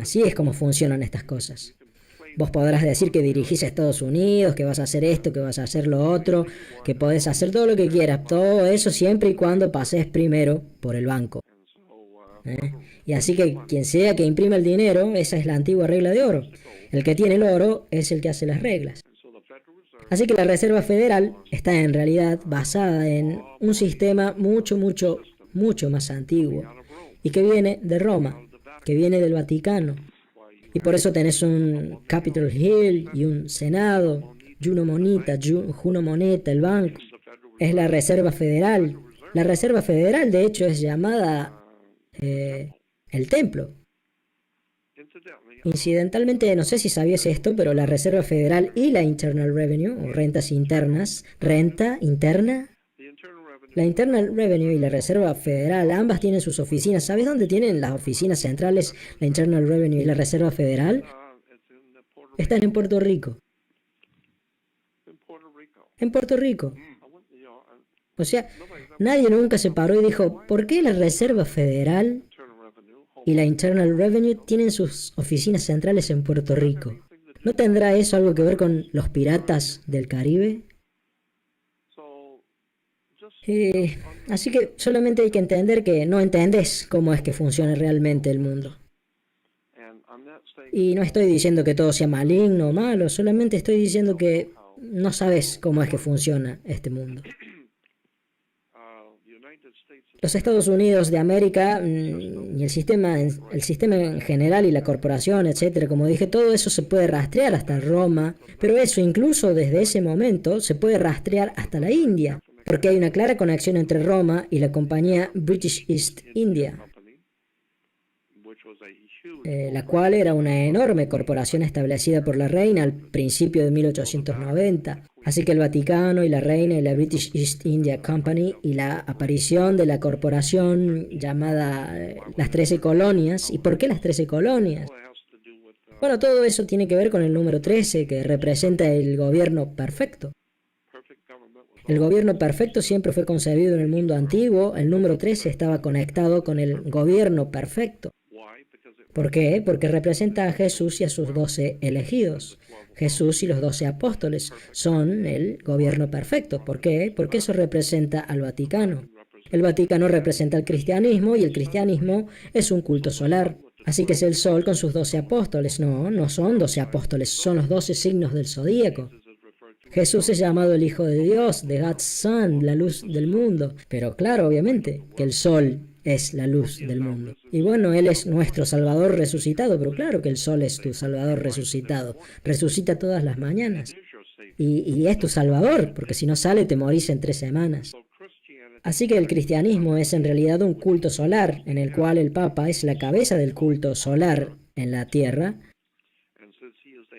Speaker 1: Así es como funcionan estas cosas. Vos podrás decir que dirigís a Estados Unidos, que vas a hacer esto, que vas a hacer lo otro, que podés hacer todo lo que quieras, todo eso siempre y cuando pases primero por el banco. Y así que quien sea que imprima el dinero, esa es la antigua regla de oro. El que tiene el oro es el que hace las reglas. Así que la Reserva Federal está en realidad basada en un sistema mucho más antiguo y que viene de Roma, que viene del Vaticano. Y por eso tenés un Capitol Hill y un Senado, Juno Moneta, el banco. Es la Reserva Federal. La Reserva Federal, de hecho, es llamada el templo. Incidentalmente, no sé si sabías esto, pero la Reserva Federal y la Internal Revenue, o rentas internas, renta interna, la Internal Revenue y la Reserva Federal, ambas tienen sus oficinas. ¿Sabes dónde tienen las oficinas centrales, la Internal Revenue y la Reserva Federal? Están en Puerto Rico. En Puerto Rico. O sea, nadie nunca se paró y dijo, ¿por qué la Reserva Federal y la Internal Revenue tienen sus oficinas centrales en Puerto Rico? ¿No tendrá eso algo que ver con los piratas del Caribe? Así que solamente hay que entender que no entendés cómo es que funciona realmente el mundo. Y no estoy diciendo que todo sea maligno o malo, solamente estoy diciendo que no sabes cómo es que funciona este mundo. Los Estados Unidos de América y el sistema en general y la corporación, etcétera, como dije, todo eso se puede rastrear hasta Roma, pero eso incluso desde ese momento se puede rastrear hasta la India. porque hay una clara conexión entre Roma y la compañía British East India, la cual era una enorme corporación establecida por la reina al principio de 1890. Así que el Vaticano y la reina y la British East India Company y la aparición de la corporación llamada las 13 colonias. ¿Y por qué las 13 colonias? Bueno, todo eso tiene que ver con el número 13, que representa el gobierno perfecto. El gobierno perfecto siempre fue concebido en el mundo antiguo. El número 13 estaba conectado con el gobierno perfecto. ¿Por qué? Porque representa a Jesús y a sus 12 elegidos. Jesús y los 12 apóstoles son el gobierno perfecto. ¿Por qué? Porque eso representa al Vaticano. El Vaticano representa al cristianismo y el cristianismo es un culto solar. Así que es el sol con sus 12 apóstoles. No, no son 12 apóstoles, son los 12 signos del zodíaco. Jesús es llamado el Hijo de Dios, the God's Son, la luz del mundo. Pero claro, obviamente, que el sol es la luz del mundo. Y bueno, Él es nuestro Salvador resucitado, pero claro que el sol es tu Salvador resucitado. Resucita todas las mañanas. Y es tu Salvador, porque si no sale te morís en 3 semanas. Así que el cristianismo es en realidad un culto solar, en el cual el Papa es la cabeza del culto solar en la tierra.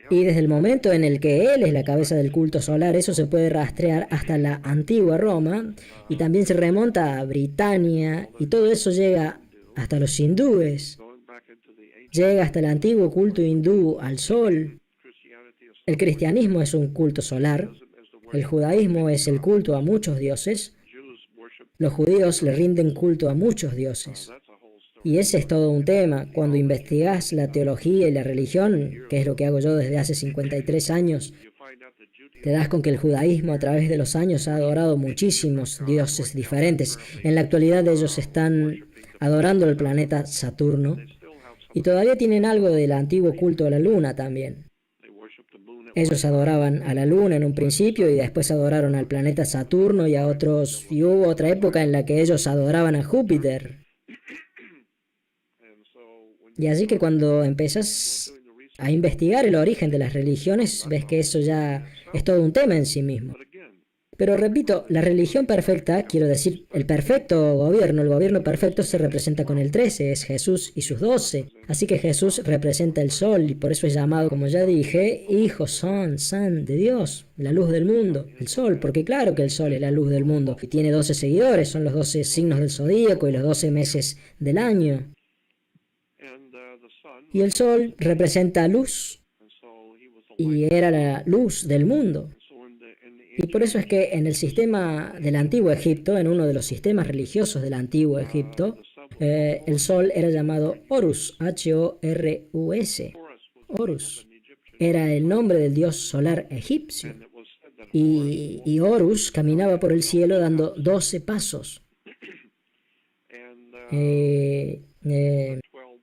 Speaker 1: Y desde el momento en el que Él es la cabeza del culto solar, eso se puede rastrear hasta la antigua Roma y también se remonta a Britania y todo eso llega hasta los hindúes, llega hasta el antiguo culto hindú al sol. El cristianismo es un culto solar, el judaísmo es el culto a muchos dioses, los judíos le rinden culto a muchos dioses. Y ese es todo un tema. Cuando investigas la teología y la religión, que es lo que hago yo desde hace 53 años, te das con que el judaísmo a través de los años ha adorado muchísimos dioses diferentes. En la actualidad ellos están adorando el planeta Saturno y todavía tienen algo del antiguo culto a la luna también. Ellos adoraban a la luna en un principio y después adoraron al planeta Saturno y a otros, y hubo otra época en la que ellos adoraban a Júpiter. Y así que cuando empiezas a investigar el origen de las religiones, ves que eso ya es todo un tema en sí mismo. Pero repito, la religión perfecta, quiero decir, el perfecto gobierno, el gobierno perfecto se representa con el 13, es Jesús y sus 12. Así que Jesús representa el sol y por eso es llamado, como ya dije, Hijo, Son de Dios, la luz del mundo, el sol, porque claro que el sol es la luz del mundo y tiene 12 seguidores, son los 12 signos del zodíaco y los 12 meses del año. Y el sol representa luz y era la luz del mundo. Y por eso es que en el sistema del Antiguo Egipto, en uno de los sistemas religiosos del Antiguo Egipto, el sol era llamado Horus, H-O-R-U-S. Horus era el nombre del dios solar egipcio. Y Horus caminaba por el cielo dando 12 pasos.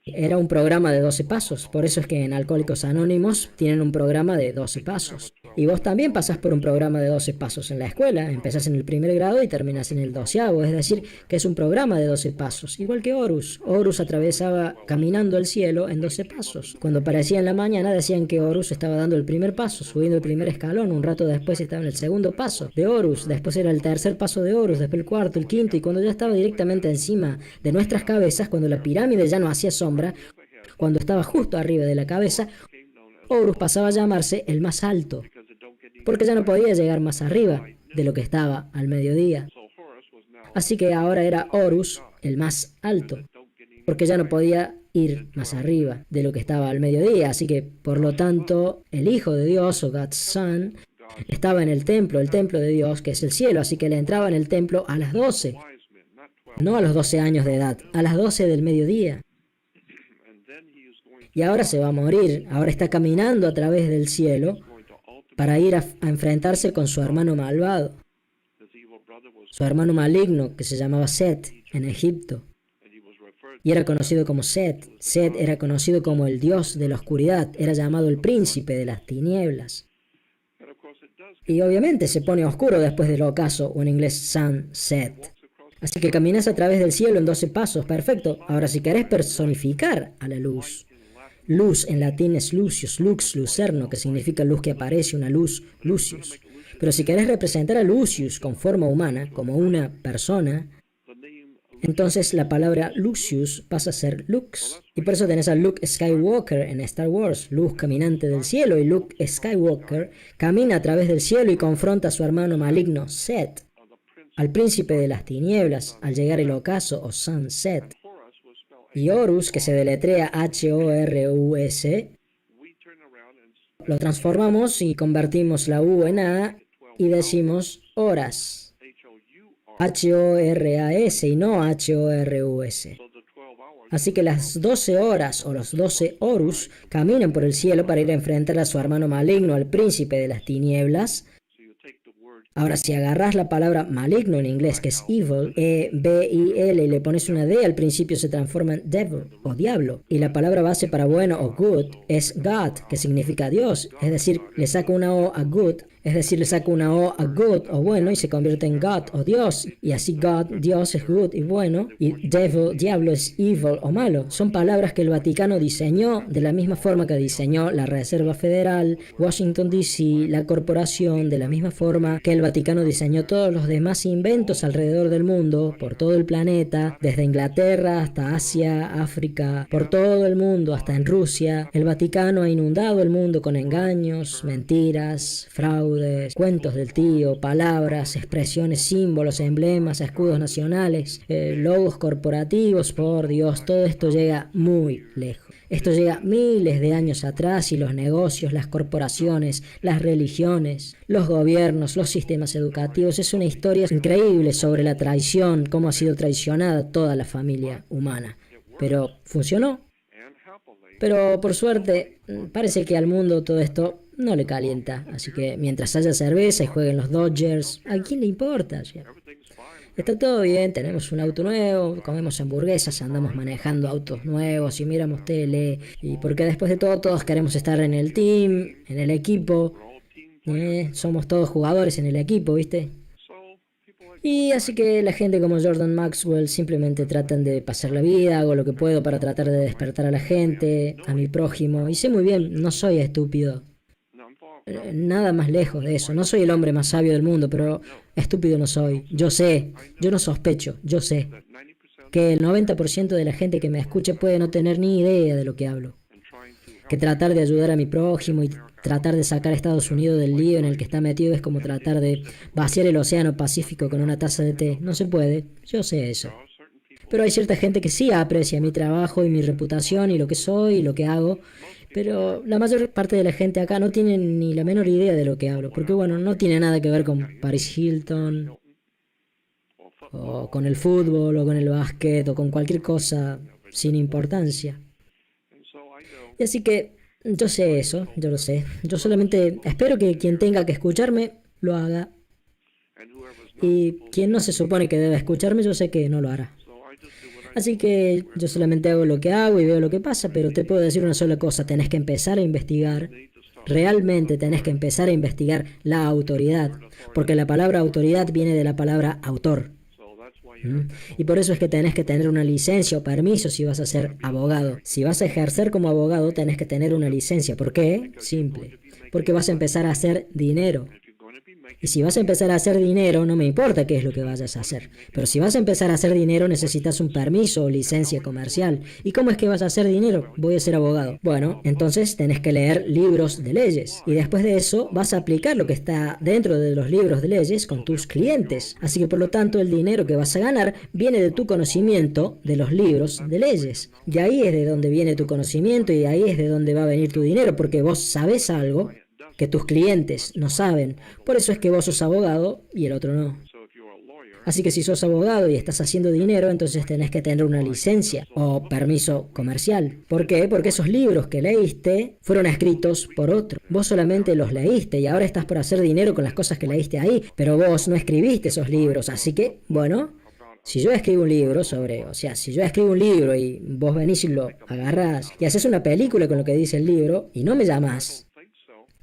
Speaker 1: Era un programa de 12 pasos, por eso es que en Alcohólicos Anónimos tienen un programa de 12 pasos. Y vos también pasás por un programa de 12 pasos en la escuela, empezás en el 1er grado y terminás en el 12º, es decir, que es un programa de 12 pasos, igual que Horus. Horus atravesaba caminando el cielo en 12 pasos. Cuando aparecía en la mañana decían que Horus estaba dando el 1er paso, subiendo el 1er escalón, un rato después estaba en el 2º paso de Horus, después era el 3er paso de Horus, después el 4º, el 5º, y cuando ya estaba directamente encima de nuestras cabezas, cuando la pirámide ya no hacía sombra, cuando estaba justo arriba de la cabeza, Horus pasaba a llamarse el más alto, porque ya no podía llegar más arriba de lo que estaba al mediodía. Así que ahora era Horus el más alto, porque ya no podía ir más arriba de lo que estaba al mediodía. Así que, por lo tanto, el Hijo de Dios, o God's Son, estaba en el templo de Dios, que es el cielo. Así que le entraba en el templo a las 12, no a los 12 años de edad, a las 12 del mediodía. Y ahora se va a morir, ahora está caminando a través del cielo para ir a enfrentarse con su hermano malvado, su hermano maligno que se llamaba Set en Egipto. Y era conocido como Set. Set era conocido como el dios de la oscuridad, era llamado el príncipe de las tinieblas. Y obviamente se pone oscuro después del ocaso, o en inglés sunset. Así que caminas a través del cielo en 12 pasos, perfecto. Ahora si querés personificar a la luz, luz en latín es lucius, lux, lucerno, que significa luz que aparece, una luz, lucius. Pero si querés representar a Lucius con forma humana, como una persona, entonces la palabra Lucius pasa a ser Lux. Y por eso tenés a Luke Skywalker en Star Wars, luz caminante del cielo, y Luke Skywalker camina a través del cielo y confronta a su hermano maligno, Set, al príncipe de las tinieblas, al llegar el ocaso o sunset. Y Horus, que se deletrea H-O-R-U-S, lo transformamos y convertimos la U en A y decimos horas. H-O-R-A-S y no H-O-R-U-S. Así que las 12 horas o los 12 Horus caminan por el cielo para ir a enfrentar a su hermano maligno, al príncipe de las tinieblas. Ahora, si agarras la palabra maligno en inglés, que es evil, E-B-I-L, y le pones una D al principio, se transforma en devil o diablo. Y la palabra base para bueno o good es God, que significa Dios. Es decir, le saco una O a good, es decir, le saco una O a good o bueno y se convierte en God o Dios. Y así God, Dios es good y bueno, y devil, diablo es evil o malo. Son palabras que el Vaticano diseñó de la misma forma que diseñó la Reserva Federal, Washington D.C., la corporación, de la misma forma que el Vaticano diseñó todos los demás inventos alrededor del mundo, por todo el planeta, desde Inglaterra hasta Asia, África, por todo el mundo hasta en Rusia. El Vaticano ha inundado el mundo con engaños, mentiras, fraudes, cuentos del tío, palabras, expresiones, símbolos, emblemas, escudos nacionales, logos corporativos. Por Dios, todo esto llega muy lejos. Esto llega miles de años atrás y los negocios, las corporaciones, las religiones, los gobiernos, los sistemas educativos. Es una historia increíble sobre la traición, cómo ha sido traicionada toda la familia humana. Pero funcionó. Pero por suerte, parece que al mundo todo esto no le calienta. Así que mientras haya cerveza y jueguen los Dodgers, ¿a quién le importa? Está todo bien, tenemos un auto nuevo, comemos hamburguesas, andamos manejando autos nuevos y miramos tele. Y porque después de todo todos queremos estar en el team, en el equipo. Somos todos jugadores en el equipo, ¿viste? Y así que la gente como Jordan Maxwell simplemente tratan de pasar la vida, hago lo que puedo para tratar de despertar a la gente, a mi prójimo. Y sé muy bien, no soy estúpido. Nada más lejos de eso. No soy el hombre más sabio del mundo, pero estúpido no soy. Yo sé, yo no sospecho, yo sé que el 90% de la gente que me escuche puede no tener ni idea de lo que hablo. Que tratar de ayudar a mi prójimo y tratar de sacar a Estados Unidos del lío en el que está metido es como tratar de vaciar el océano Pacífico con una taza de té. No se puede, yo sé eso. Pero hay cierta gente que sí aprecia mi trabajo y mi reputación y lo que soy y lo que hago. Pero la mayor parte de la gente acá no tiene ni la menor idea de lo que hablo. Porque bueno, no tiene nada que ver con Paris Hilton, o con el fútbol, o con el básquet, o con cualquier cosa sin importancia. Y así que yo sé eso, yo lo sé. Yo solamente espero que quien tenga que escucharme lo haga. Y quien no se supone que debe escucharme, yo sé que no lo hará. Así que yo solamente hago lo que hago y veo lo que pasa, pero te puedo decir una sola cosa, tenés que empezar a investigar, realmente tenés que empezar a investigar la autoridad, porque la palabra autoridad viene de la palabra autor. Y por eso es que tenés que tener una licencia o permiso si vas a ser abogado. Si vas a ejercer como abogado, tenés que tener una licencia. ¿Por qué? Simple. Porque vas a empezar a hacer dinero. Y si vas a empezar a hacer dinero, no me importa qué es lo que vayas a hacer. Pero si vas a empezar a hacer dinero, necesitas un permiso o licencia comercial. ¿Y cómo es que vas a hacer dinero? Voy a ser abogado. Bueno, entonces tenés que leer libros de leyes. Y después de eso, vas a aplicar lo que está dentro de los libros de leyes con tus clientes. Así que por lo tanto, el dinero que vas a ganar viene de tu conocimiento de los libros de leyes. Y ahí es de donde viene tu conocimiento y ahí es de donde va a venir tu dinero, porque vos sabés algo que tus clientes no saben. Por eso es que vos sos abogado y el otro no. Así que si sos abogado y estás haciendo dinero, entonces tenés que tener una licencia o permiso comercial. ¿Por qué? Porque esos libros que leíste fueron escritos por otro. Vos solamente los leíste y ahora estás por hacer dinero con las cosas que leíste ahí, pero vos no escribiste esos libros. Así que, bueno, si yo escribo un libro si yo escribo un libro y vos venís y lo agarrás y haces una película con lo que dice el libro y no me llamás,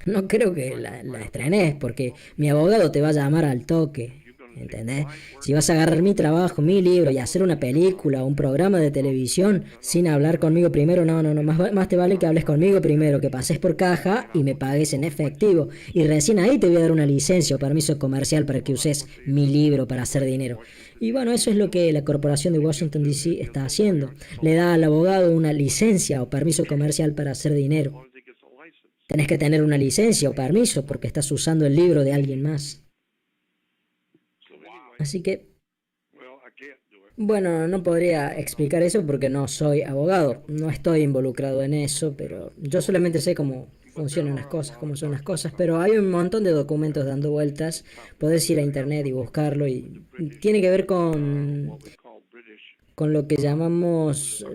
Speaker 1: no creo que la estrenes porque mi abogado te va a llamar al toque. ¿entendés? Si vas a agarrar mi trabajo, mi libro y hacer una película o un programa de televisión sin hablar conmigo primero, no, más te vale que hables conmigo primero, que pases por caja y me pagues en efectivo. Y recién ahí te voy a dar una licencia o permiso comercial para que uses mi libro para hacer dinero. Y bueno, eso es lo que la corporación de Washington, D.C. está haciendo. Le da al abogado una licencia o permiso comercial para hacer dinero. Tenés que tener una licencia o permiso porque estás usando el libro de alguien más. Así que, bueno, no podría explicar eso porque no soy abogado, no estoy involucrado en eso, pero yo solamente sé cómo funcionan las cosas, cómo son las cosas, pero hay un montón de documentos dando vueltas, podés ir a internet y buscarlo y tiene que ver con lo que llamamos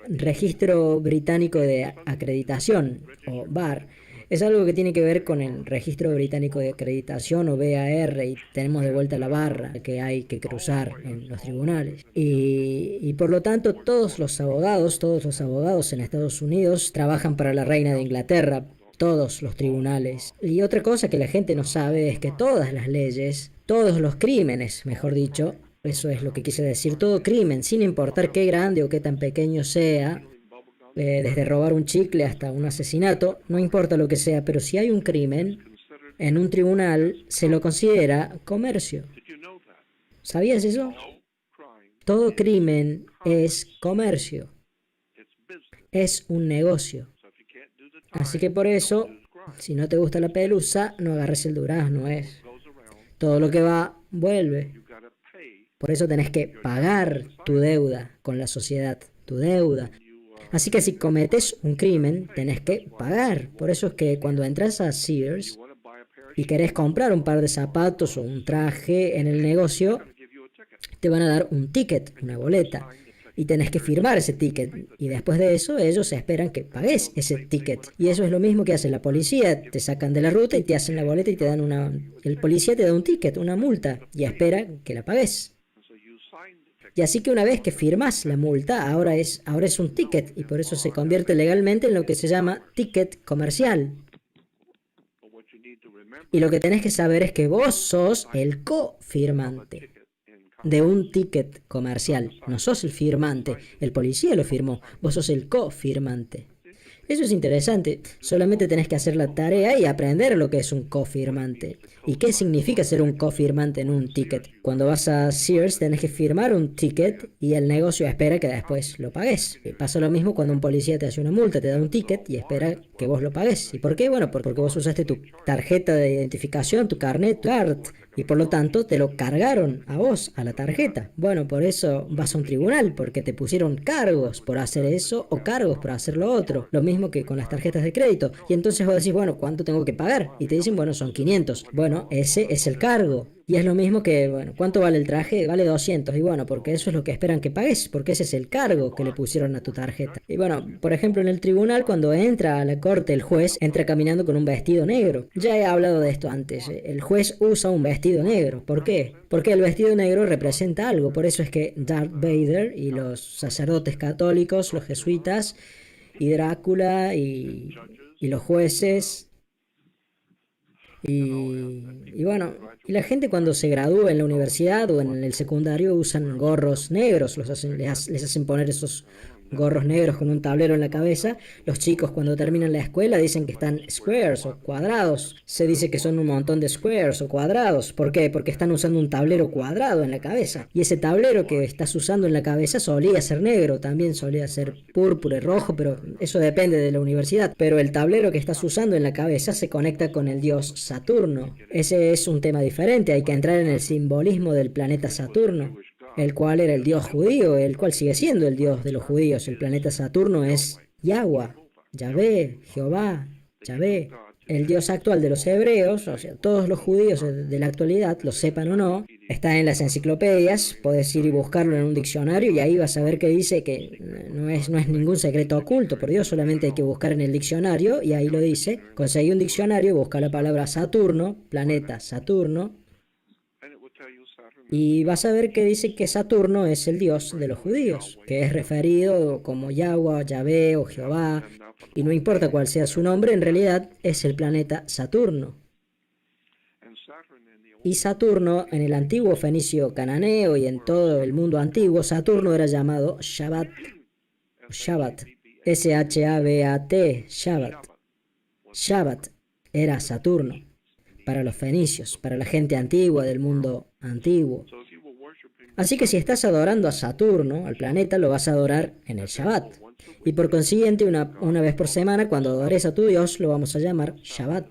Speaker 1: Registro Británico de Acreditación o BAR. Es algo que tiene que ver con el Registro Británico de Acreditación o BAR y tenemos de vuelta la barra que hay que cruzar en los tribunales. Y por lo tanto todos los abogados en Estados Unidos trabajan para la Reina de Inglaterra, todos los tribunales. Y otra cosa que la gente no sabe es que todas las leyes, todos los crímenes, mejor dicho, eso es lo que quise decir, todo crimen, sin importar qué grande o qué tan pequeño sea, desde robar un chicle hasta un asesinato, no importa lo que sea, pero si hay un crimen, en un tribunal se lo considera comercio. ¿Sabías eso? Todo crimen es comercio, es un negocio. Así que por eso, si no te gusta la pelusa, no agarres el durazno, es. Todo lo que va, vuelve. Por eso tenés que pagar tu deuda con la sociedad, tu deuda. Así que si cometes un crimen, tenés que pagar. Por eso es que cuando entras a Sears y querés comprar un par de zapatos o un traje en el negocio, te van a dar un ticket, una boleta. Y tenés que firmar ese ticket. Y después de eso, ellos esperan que pagues ese ticket. Y eso es lo mismo que hace la policía. Te sacan de la ruta y te hacen la boleta y te dan una... El policía te da un ticket, una multa, y espera que la pagues. Y así que una vez que firmas la multa, ahora es un ticket y por eso se convierte legalmente en lo que se llama ticket comercial. Y lo que tenés que saber es que vos sos el cofirmante de un ticket comercial. No sos el firmante. El policía lo firmó. Vos sos el cofirmante. Eso es interesante. Solamente tenés que hacer la tarea y aprender lo que es un cofirmante. ¿Y qué significa ser un cofirmante en un ticket? Cuando vas a Sears tenés que firmar un ticket y el negocio espera que después lo pagues. Y pasa lo mismo cuando un policía te hace una multa, te da un ticket y espera que vos lo pagues. ¿Y por qué? Bueno, porque vos usaste tu tarjeta de identificación, tu carnet, tu card. Y por lo tanto te lo cargaron a vos, a la tarjeta. Bueno, por eso vas a un tribunal, porque te pusieron cargos por hacer eso o cargos por hacer lo otro. Lo mismo que con las tarjetas de crédito. Y entonces vos decís, bueno, ¿cuánto tengo que pagar? Y te dicen, bueno, son 500. Bueno, ese es el cargo. Y es lo mismo que, bueno, ¿cuánto vale el traje? Vale 200. Y bueno, porque eso es lo que esperan que pagues, porque ese es el cargo que le pusieron a tu tarjeta. Y bueno, por ejemplo, en el tribunal, cuando entra a la corte, el juez entra caminando con un vestido negro. Ya he hablado de esto antes. El juez usa un vestido negro. ¿Por qué? Porque el vestido negro representa algo. Por eso es que Darth Vader y los sacerdotes católicos, los jesuitas, y Drácula y los jueces y bueno, y la gente cuando se gradúa en la universidad o en el secundario usan gorros negros, les hacen poner esos gorros negros con un tablero en la cabeza. Los chicos cuando terminan la escuela dicen que están squares o cuadrados. Se dice que son un montón de squares o cuadrados. ¿Por qué? Porque están usando un tablero cuadrado en la cabeza. Y ese tablero que estás usando en la cabeza solía ser negro, también solía ser púrpura y rojo, pero eso depende de la universidad. Pero el tablero que estás usando en la cabeza se conecta con el dios Saturno. Ese es un tema diferente, hay que entrar en el simbolismo del planeta Saturno, el cual era el dios judío, el cual sigue siendo el dios de los judíos. El planeta Saturno es Yahweh, Yahvé, Jehová, Yahvé. El dios actual de los hebreos, o sea, todos los judíos de la actualidad, lo sepan o no, está en las enciclopedias, puedes ir y buscarlo en un diccionario y ahí vas a ver que dice que no es ningún secreto oculto, por Dios, solamente hay que buscar en el diccionario y ahí lo dice. Conseguí un diccionario, busca la palabra Saturno, planeta Saturno, y vas a ver que dice que Saturno es el dios de los judíos, que es referido como Yahweh, Yahvé o Jehová, y no importa cuál sea su nombre, en realidad es el planeta Saturno. Y Saturno, en el antiguo fenicio cananeo y en todo el mundo antiguo, Saturno era llamado Shabbat. Shabbat. S-H-A-B-A-T. Shabbat. Shabbat era Saturno para los fenicios, para la gente antigua del mundo antiguo. Así que si estás adorando a Saturno, al planeta, lo vas a adorar en el Shabbat. Y por consiguiente, una vez por semana, cuando adores a tu Dios, lo vamos a llamar Shabbat.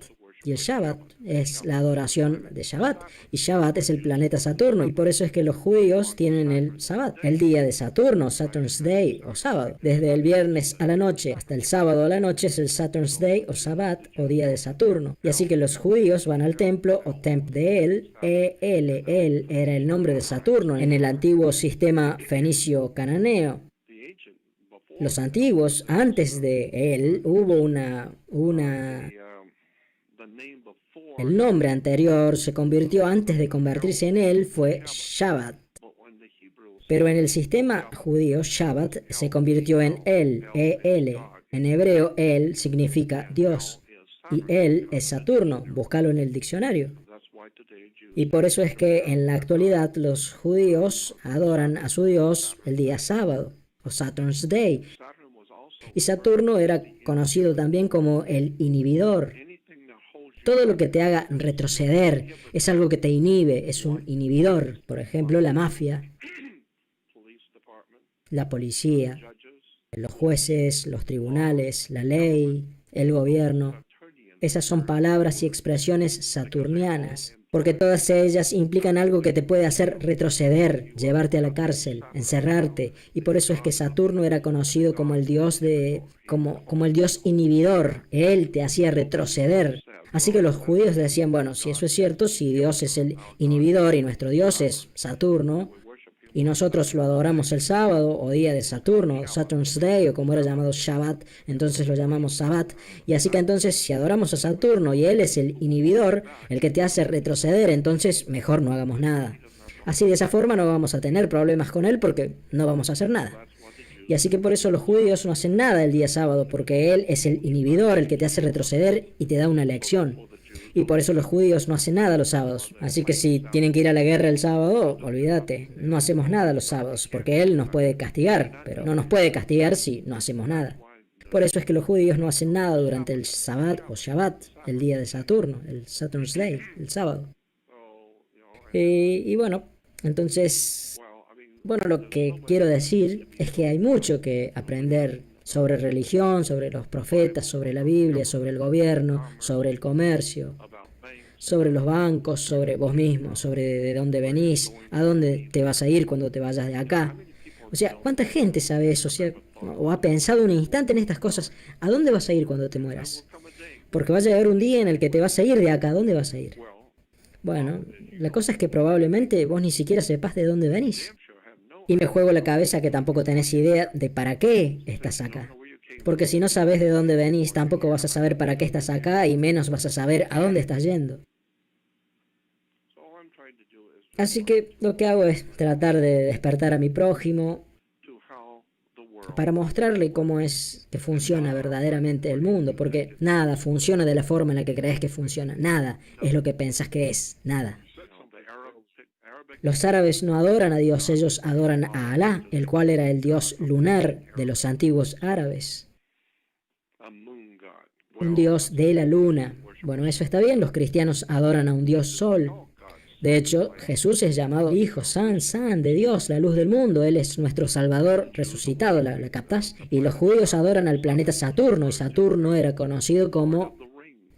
Speaker 1: Y el Shabbat es la adoración de Shabbat. Y Shabbat es el planeta Saturno. Y por eso es que los judíos tienen el Shabbat, el día de Saturno, Saturn's Day o sábado. Desde el viernes a la noche hasta el sábado a la noche es el Saturn's Day o Shabbat o día de Saturno. Y así que los judíos van al templo o Temp de El. El era el nombre de Saturno en el antiguo sistema fenicio cananeo. Los antiguos, antes de él, hubo el nombre anterior se convirtió, antes de convertirse en él, fue Shabbat. Pero en el sistema judío, Shabbat se convirtió en El. En hebreo, El significa Dios. Y Él es Saturno. Búscalo en el diccionario. Y por eso es que en la actualidad los judíos adoran a su Dios el día sábado, o Saturn's Day. Y Saturno era conocido también como el inhibidor. Todo lo que te haga retroceder es algo que te inhibe, es un inhibidor. Por ejemplo, la mafia, la policía, los jueces, los tribunales, la ley, el gobierno. Esas son palabras y expresiones saturnianas, porque todas ellas implican algo que te puede hacer retroceder, llevarte a la cárcel, encerrarte, y por eso es que Saturno era conocido como el dios como el dios inhibidor. Él te hacía retroceder. Así que los judíos decían, bueno, si eso es cierto, si Dios es el inhibidor y nuestro Dios es Saturno, y nosotros lo adoramos el sábado o día de Saturno, Saturn's Day, o como era llamado Shabbat, entonces lo llamamos Sabbat. Y así que entonces si adoramos a Saturno y él es el inhibidor, el que te hace retroceder, entonces mejor no hagamos nada. Así de esa forma no vamos a tener problemas con él porque no vamos a hacer nada. Y así que por eso los judíos no hacen nada el día sábado, porque él es el inhibidor, el que te hace retroceder y te da una lección. Y por eso los judíos no hacen nada los sábados. Así que si tienen que ir a la guerra el sábado, olvídate, no hacemos nada los sábados, porque él nos puede castigar, pero no nos puede castigar si no hacemos nada. Por eso es que los judíos no hacen nada durante el Sabbat o Shabbat, el día de Saturno, el Saturn's Day, el sábado. Y bueno, entonces, lo que quiero decir es que hay mucho que aprender sobre religión, sobre los profetas, sobre la Biblia, sobre el gobierno, sobre el comercio, sobre los bancos, sobre vos mismo, sobre de dónde venís, a dónde te vas a ir cuando te vayas de acá. O sea, ¿cuánta gente sabe eso? O ha pensado un instante en estas cosas. ¿A dónde vas a ir cuando te mueras? Porque va a llegar un día en el que te vas a ir de acá. ¿A dónde vas a ir? Bueno, la cosa es que probablemente vos ni siquiera sepas de dónde venís. Y me juego la cabeza que tampoco tenés idea de para qué estás acá. Porque si no sabes de dónde venís, tampoco vas a saber para qué estás acá y menos vas a saber a dónde estás yendo. Así que lo que hago es tratar de despertar a mi prójimo para mostrarle cómo es que funciona verdaderamente el mundo, porque nada funciona de la forma en la que crees que funciona. Nada es lo que pensás que es. Nada. Los árabes no adoran a Dios, ellos adoran a Alá, el cual era el dios lunar de los antiguos árabes. Un dios de la luna. Bueno, eso está bien, los cristianos adoran a un dios sol. De hecho, Jesús es llamado Hijo San de Dios, la luz del mundo. Él es nuestro Salvador resucitado, ¿la captás? Y los judíos adoran al planeta Saturno, y Saturno era conocido como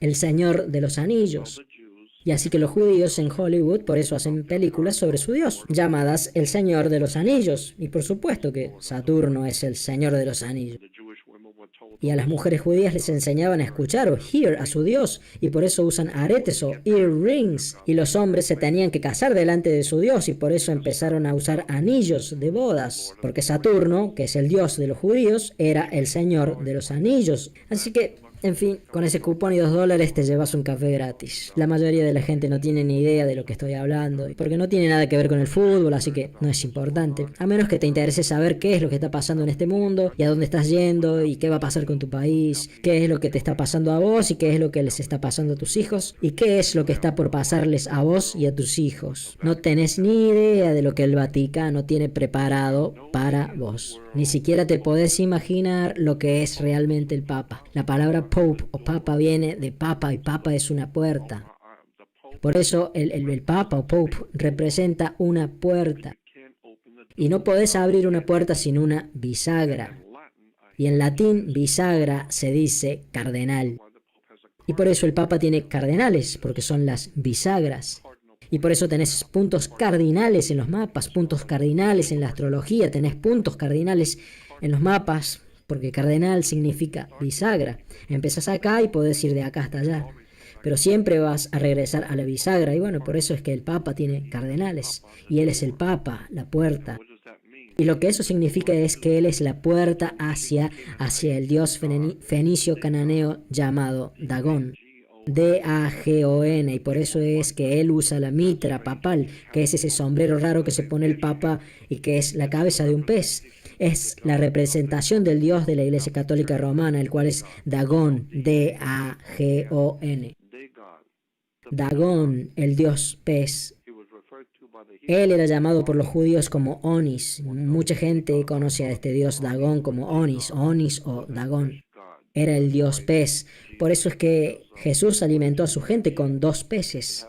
Speaker 1: el Señor de los Anillos. Y así que los judíos en Hollywood por eso hacen películas sobre su Dios, llamadas El Señor de los Anillos. Y por supuesto que Saturno es el Señor de los Anillos. Y a las mujeres judías les enseñaban a escuchar o hear a su Dios, y por eso usan aretes o earrings. Y los hombres se tenían que casar delante de su Dios, y por eso empezaron a usar anillos de bodas, porque Saturno, que es el Dios de los judíos, era el Señor de los Anillos. Así que En fin, con ese cupón y $2 te llevas un café gratis. La mayoría de la gente no tiene ni idea de lo que estoy hablando, porque no tiene nada que ver con el fútbol, así que no es importante. A menos que te interese saber qué es lo que está pasando en este mundo, y a dónde estás yendo, y qué va a pasar con tu país, qué es lo que te está pasando a vos, y qué es lo que les está pasando a tus hijos, y qué es lo que está por pasarles a vos y a tus hijos. No tenés ni idea de lo que el Vaticano tiene preparado para vos. Ni siquiera te podés imaginar lo que es realmente el Papa. La palabra Pope o Papa viene de Papa y Papa es una puerta. Por eso el Papa o Pope representa una puerta. Y no podés abrir una puerta sin una bisagra. Y en latín bisagra se dice cardenal. Y por eso el Papa tiene cardenales, porque son las bisagras. Y por eso tenés puntos cardinales en los mapas, puntos cardinales en la astrología, tenés puntos cardinales en los mapas, porque cardenal significa bisagra. Empezás acá y podés ir de acá hasta allá. Pero siempre vas a regresar a la bisagra. Y bueno, por eso es que el Papa tiene cardenales. Y él es el Papa, la puerta. Y lo que eso significa es que él es la puerta hacia el dios fenicio cananeo llamado Dagón. D-A-G-O-N, y por eso es que él usa la mitra papal, que es ese sombrero raro que se pone el Papa y que es la cabeza de un pez. Es la representación del dios de la Iglesia Católica Romana, el cual es Dagón, D-A-G-O-N. Dagón, el dios pez. Él era llamado por los judíos como Onis. Mucha gente conoce a este dios Dagón como Onis o Dagón. Era el dios pez. Por eso es que Jesús alimentó a su gente con 2 peces.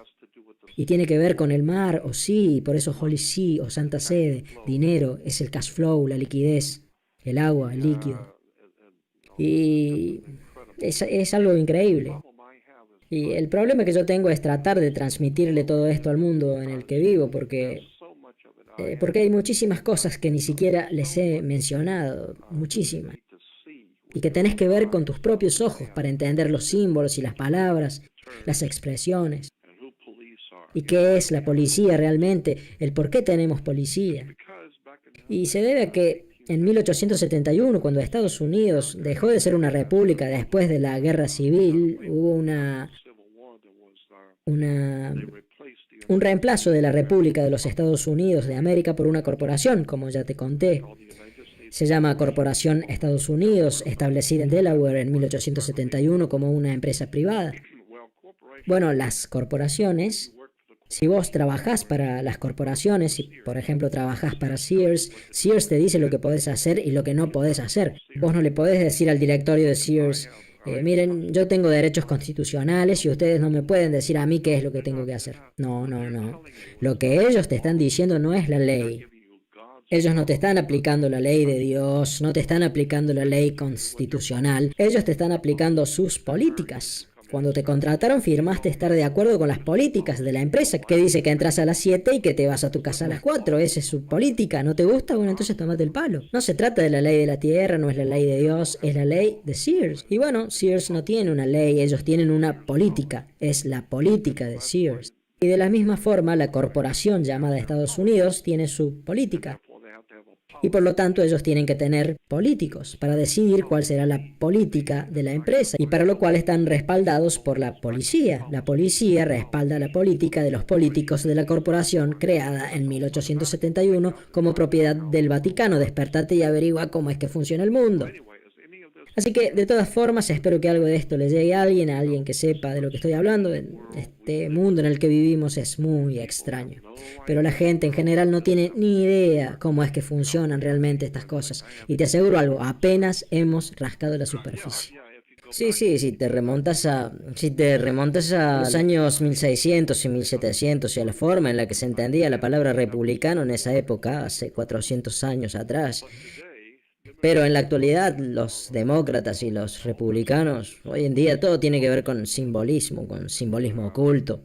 Speaker 1: Y tiene que ver con el mar, o sí, por eso Holy See o Santa Sede, dinero, es el cash flow, la liquidez, el agua, el líquido. Y es algo increíble. Y el problema que yo tengo es tratar de transmitirle todo esto al mundo en el que vivo, porque hay muchísimas cosas que ni siquiera les he mencionado, muchísimas. Y que tenés que ver con tus propios ojos para entender los símbolos y las palabras, las expresiones. ¿Y qué es la policía realmente? El por qué tenemos policía. Y se debe a que en 1871, cuando Estados Unidos dejó de ser una república después de la guerra civil, hubo un reemplazo de la República de los Estados Unidos de América por una corporación, como ya te conté. Se llama Corporación Estados Unidos, establecida en Delaware en 1871 como una empresa privada. Bueno, las corporaciones, si vos trabajás para las corporaciones, si por ejemplo trabajás para Sears, Sears te dice lo que podés hacer y lo que no podés hacer. Vos no le podés decir al directorio de Sears, miren, yo tengo derechos constitucionales y ustedes no me pueden decir a mí qué es lo que tengo que hacer. No. Lo que ellos te están diciendo no es la ley. Ellos no te están aplicando la ley de Dios, no te están aplicando la ley constitucional. Ellos te están aplicando sus políticas. Cuando te contrataron firmaste estar de acuerdo con las políticas de la empresa, que dice que entras a las 7 y que te vas a tu casa a las 4. Esa es su política. ¿No te gusta? Bueno, entonces tómate el palo. No se trata de la ley de la tierra, no es la ley de Dios, es la ley de Sears. Y bueno, Sears no tiene una ley, ellos tienen una política. Es la política de Sears. Y de la misma forma, la corporación llamada Estados Unidos tiene su política. Y por lo tanto ellos tienen que tener políticos para decidir cuál será la política de la empresa, y para lo cual están respaldados por la policía. La policía respalda la política de los políticos de la corporación creada en 1871 como propiedad del Vaticano. Despertate y averigua cómo es que funciona el mundo. Así que, de todas formas, espero que algo de esto le llegue a alguien que sepa de lo que estoy hablando. Este mundo en el que vivimos es muy extraño. Pero la gente en general no tiene ni idea cómo es que funcionan realmente estas cosas. Y te aseguro algo, apenas hemos rascado la superficie. Sí, si te remontas a los años 1600 y 1700 y a la forma en la que se entendía la palabra republicano en esa época, hace 400 años atrás. Pero en la actualidad los demócratas y los republicanos, hoy en día todo tiene que ver con simbolismo oculto.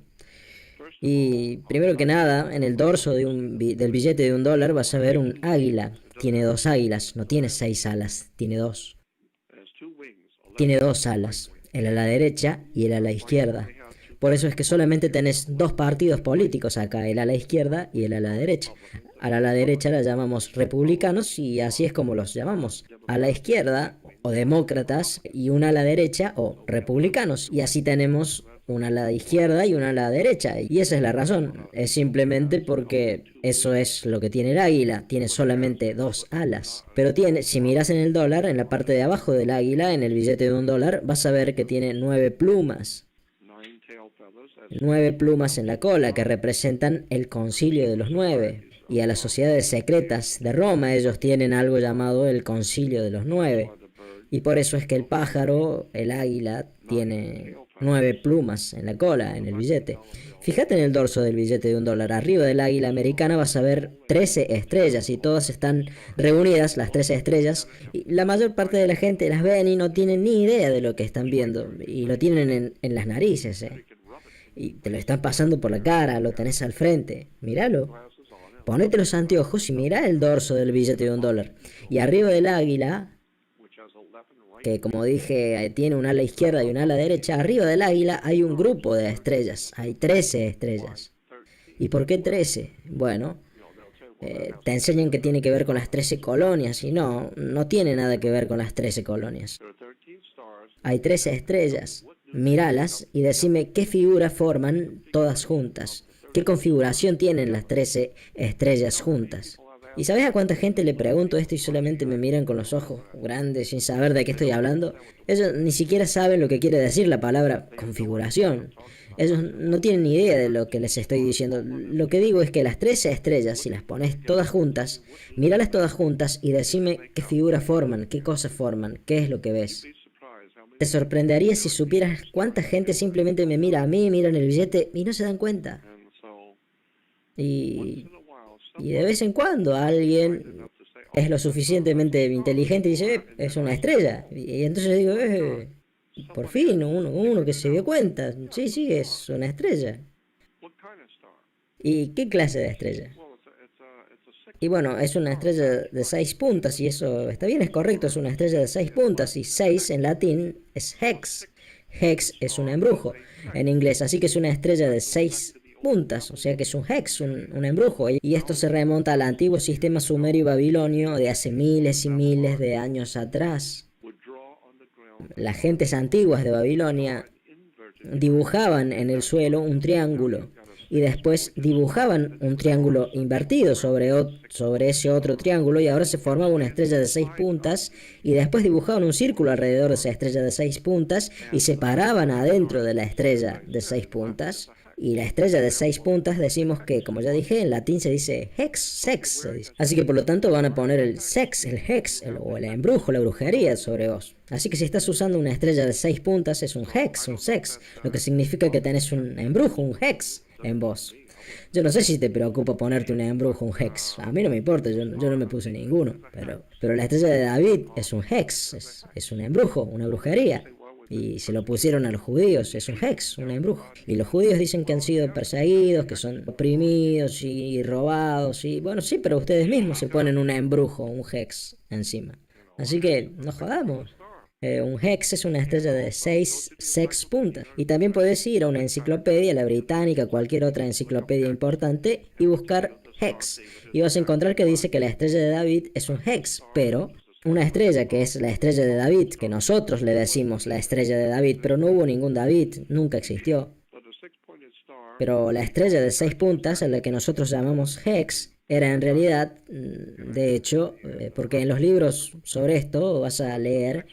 Speaker 1: Y primero que nada, en el dorso del billete de $1 vas a ver un águila. Tiene 2 águilas, no tiene 6 alas, tiene 2. Tiene 2 alas, el ala derecha y el ala izquierda. Por eso es que solamente tenés 2 partidos políticos acá, el ala izquierda y el ala derecha. A la derecha la llamamos republicanos y así es como los llamamos. A la izquierda o demócratas y un ala derecha o republicanos. Y así tenemos un ala izquierda y un ala derecha. Y esa es la razón. Es simplemente porque eso es lo que tiene el águila. Tiene solamente dos alas. Pero tiene, si miras en el dólar, en la parte de abajo del águila, en el billete de $1, vas a ver que tiene 9 plumas. 9 plumas en la cola que representan el concilio de los 9. Y a las sociedades secretas de Roma ellos tienen algo llamado el concilio de los 9. Y por eso es que el pájaro, el águila, tiene 9 plumas en la cola, en el billete. Fíjate en el dorso del billete de $1. Arriba del águila americana vas a ver 13 estrellas y todas están reunidas, las 13 estrellas. Y la mayor parte de la gente las ven y no tienen ni idea de lo que están viendo. Y lo tienen en las narices, y te lo están pasando por la cara, lo tenés al frente. Míralo. Ponete los anteojos y mira el dorso del billete de $1. Y arriba del águila, que como dije tiene un ala izquierda y un ala derecha, arriba del águila hay un grupo de estrellas, hay 13 estrellas. ¿Y por qué 13? Bueno, te enseñan que tiene que ver con las 13 colonias y no tiene nada que ver con las 13 colonias. Hay 13 estrellas, míralas y decime qué figura forman todas juntas, qué configuración tienen las 13 estrellas juntas. ¿Y sabes a cuánta gente le pregunto esto y solamente me miran con los ojos grandes sin saber de qué estoy hablando? Ellos ni siquiera saben lo que quiere decir la palabra configuración. Ellos no tienen ni idea de lo que les estoy diciendo. Lo que digo es que las 13 estrellas, si las pones todas juntas, míralas todas juntas y decime qué figura forman, qué cosas forman, qué es lo que ves. Te sorprendería si supieras cuánta gente simplemente me mira a mí, miran el billete y no se dan cuenta. Y de vez en cuando alguien es lo suficientemente inteligente y dice, es una estrella. Y entonces digo, por fin, uno que se dio cuenta. Sí, es una estrella. ¿Y qué clase de estrella? Y bueno, es una estrella de 6 puntas y eso está bien, es correcto, es una estrella de 6 puntas y 6 en latín es hex. Hex es un embrujo en inglés, así que es una estrella de 6 puntas, o sea que es un hex, un embrujo. Y esto se remonta al antiguo sistema sumerio y babilonio de hace miles y miles de años atrás. Las gentes antiguas de Babilonia dibujaban en el suelo un triángulo y después dibujaban un triángulo invertido sobre ese otro triángulo y ahora se formaba una estrella de 6 puntas y después dibujaban un círculo alrededor de esa estrella de 6 puntas y se paraban adentro de la estrella de 6 puntas. Y la estrella de 6 puntas decimos que, como ya dije, en latín se dice hex, sex, se dice. Así que por lo tanto van a poner el sex, el hex, o el embrujo, la brujería sobre vos. Así que si estás usando una estrella de 6 puntas es un hex, un sex, lo que significa que tenés un embrujo, un hex en vos. Yo no sé si te preocupa ponerte un embrujo, un hex. A mí no me importa, yo no me puse ninguno. Pero la estrella de David es un hex, es un embrujo, una brujería. Y se lo pusieron a los judíos, es un hex, un embrujo. Y los judíos dicen que han sido perseguidos, que son oprimidos y robados. Y bueno, sí, pero ustedes mismos se ponen un embrujo, un hex encima. Así que no jodamos. Un hex es una estrella de 6 puntas. Y también puedes ir a una enciclopedia, la británica, cualquier otra enciclopedia importante, y buscar hex. Y vas a encontrar que dice que la estrella de David es un hex, pero una estrella que es la estrella de David, que nosotros le decimos la estrella de David, pero no hubo ningún David, nunca existió. Pero la estrella de 6 puntas, a la que nosotros llamamos hex, era en realidad, de hecho, porque en los libros sobre esto vas a leer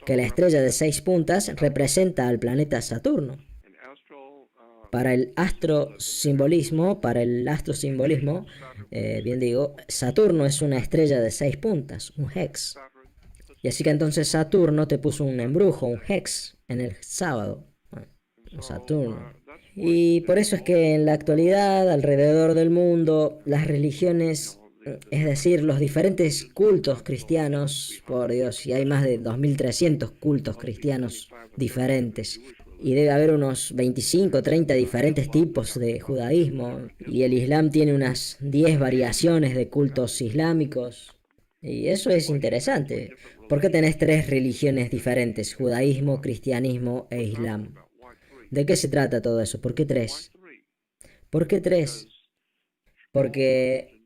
Speaker 1: que la estrella de 6 puntas representa al planeta Saturno. Para el astrosimbolismo, bien digo, Saturno es una estrella de 6 puntas, un hex. Y así que entonces Saturno te puso un embrujo, un hex, en el sábado. Saturno. Y por eso es que en la actualidad, alrededor del mundo, las religiones, es decir, los diferentes cultos cristianos, por Dios, y hay más de 2300 cultos cristianos diferentes. Y debe haber unos 25 o 30 diferentes tipos de judaísmo. Y el Islam tiene unas 10 variaciones de cultos islámicos. Y eso es interesante. ¿Por qué tenés 3 religiones diferentes? Judaísmo, cristianismo e Islam. ¿De qué se trata todo eso? ¿Por qué 3? ¿Por qué 3? Porque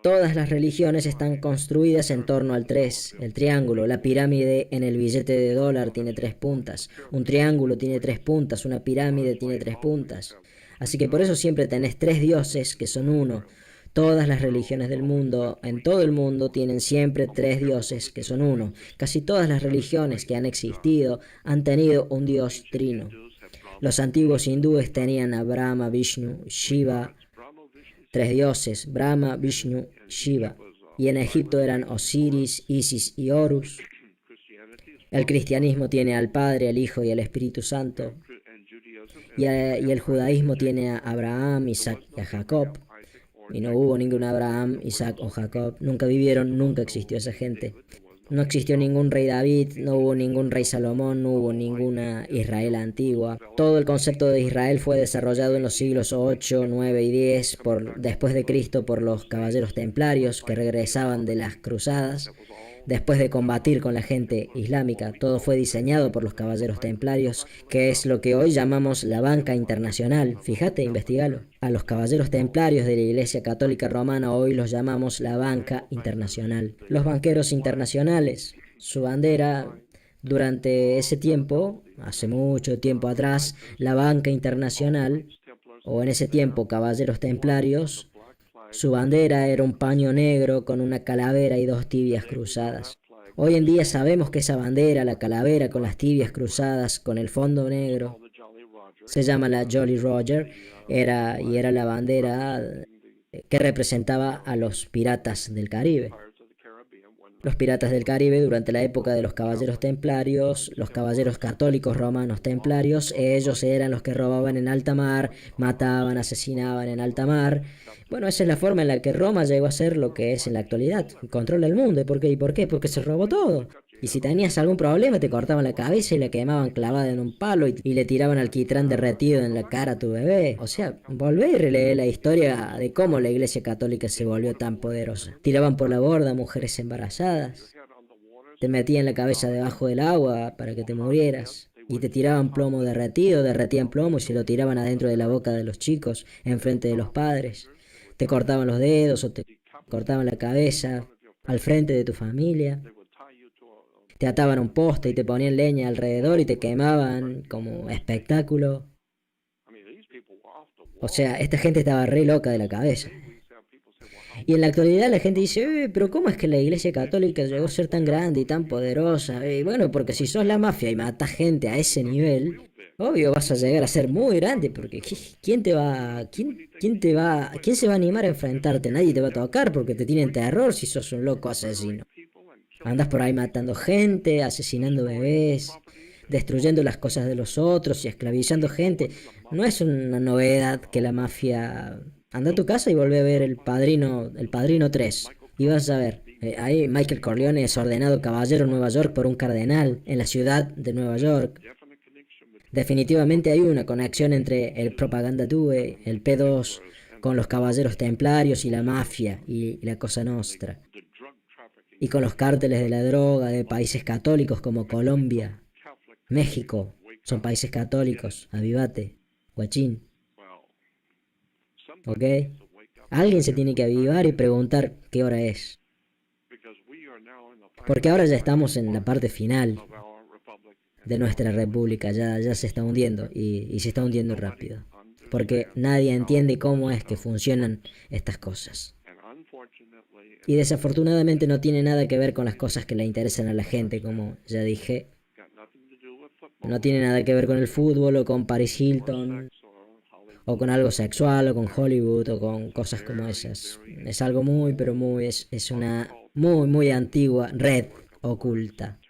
Speaker 1: Todas las religiones están construidas en torno al 3, el triángulo. La pirámide en el billete de dólar tiene 3 puntas. Un triángulo tiene 3 puntas, una pirámide tiene 3 puntas. Así que por eso siempre tenés 3 dioses que son uno. Todas las religiones del mundo, en todo el mundo, tienen siempre 3 dioses que son uno. Casi todas las religiones que han existido han tenido un dios trino. Los antiguos hindúes tenían a Brahma, Vishnu, Shiva, 3 dioses, Brahma, Vishnu, Shiva. Y en Egipto eran Osiris, Isis y Horus. El cristianismo tiene al Padre, al Hijo y al Espíritu Santo. Y el judaísmo tiene a Abraham, Isaac y a Jacob. Y no hubo ningún Abraham, Isaac o Jacob. Nunca vivieron, nunca existió esa gente. No existió ningún rey David, no hubo ningún rey Salomón, no hubo ninguna Israel antigua. Todo el concepto de Israel fue desarrollado en los siglos 8, 9 y 10 después de Cristo por los caballeros templarios que regresaban de las cruzadas. Después de combatir con la gente islámica, todo fue diseñado por los caballeros templarios, que es lo que hoy llamamos la banca internacional. Fíjate, investigalo. A los caballeros templarios de la Iglesia Católica Romana hoy los llamamos la banca internacional. Los banqueros internacionales, su bandera durante ese tiempo, hace mucho tiempo atrás, la banca internacional, o en ese tiempo caballeros templarios, su bandera era un paño negro con una calavera y 2 tibias cruzadas. Hoy en día sabemos que esa bandera, la calavera con las tibias cruzadas, con el fondo negro, se llama la Jolly Roger, era la bandera que representaba a los piratas del Caribe. Los piratas del Caribe durante la época de los caballeros templarios, los caballeros católicos romanos templarios, ellos eran los que robaban en alta mar, mataban, asesinaban en alta mar. Bueno, esa es la forma en la que Roma llegó a ser lo que es en la actualidad. Controla el mundo. ¿Y por qué? ¿Y por qué? Porque se robó todo. Y si tenías algún problema, te cortaban la cabeza y la quemaban clavada en un palo y le tiraban alquitrán derretido en la cara a tu bebé. O sea, volvé y relee la historia de cómo la Iglesia Católica se volvió tan poderosa. Tiraban por la borda a mujeres embarazadas. Te metían la cabeza debajo del agua para que te murieras. Y te tiraban plomo derretido, derretían plomo y se lo tiraban adentro de la boca de los chicos, enfrente de los padres. Te cortaban los dedos o te cortaban la cabeza al frente de tu familia. Te ataban a un poste y te ponían leña alrededor y te quemaban como espectáculo. O sea, esta gente estaba re loca de la cabeza. Y en la actualidad la gente dice, pero ¿cómo es que la Iglesia Católica llegó a ser tan grande y tan poderosa? Y bueno, porque si sos la mafia y matás gente a ese nivel, obvio vas a llegar a ser muy grande, porque ¿quién se va a animar a enfrentarte? Nadie te va a tocar porque te tienen terror si sos un loco asesino. Andas por ahí matando gente, asesinando bebés, destruyendo las cosas de los otros y esclavizando gente. No es una novedad que la mafia... Anda a tu casa y volvé a ver El Padrino 3. Y vas a ver, ahí Michael Corleone es ordenado caballero en Nueva York por un cardenal en la ciudad de Nueva York. Definitivamente hay una conexión entre el Propaganda Due, el P2, con los caballeros templarios y la mafia y la Cosa Nostra. Y con los cárteles de la droga de países católicos como Colombia, México, son países católicos, avivate, guachín. ¿Ok? Alguien se tiene que avivar y preguntar qué hora es. Porque ahora ya estamos en la parte final de nuestra república, ya se está hundiendo y se está hundiendo rápido. Porque nadie entiende cómo es que funcionan estas cosas. Y desafortunadamente no tiene nada que ver con las cosas que le interesan a la gente, como ya dije. No tiene nada que ver con el fútbol o con Paris Hilton o con algo sexual o con Hollywood o con cosas como esas. Es algo es una muy antigua red oculta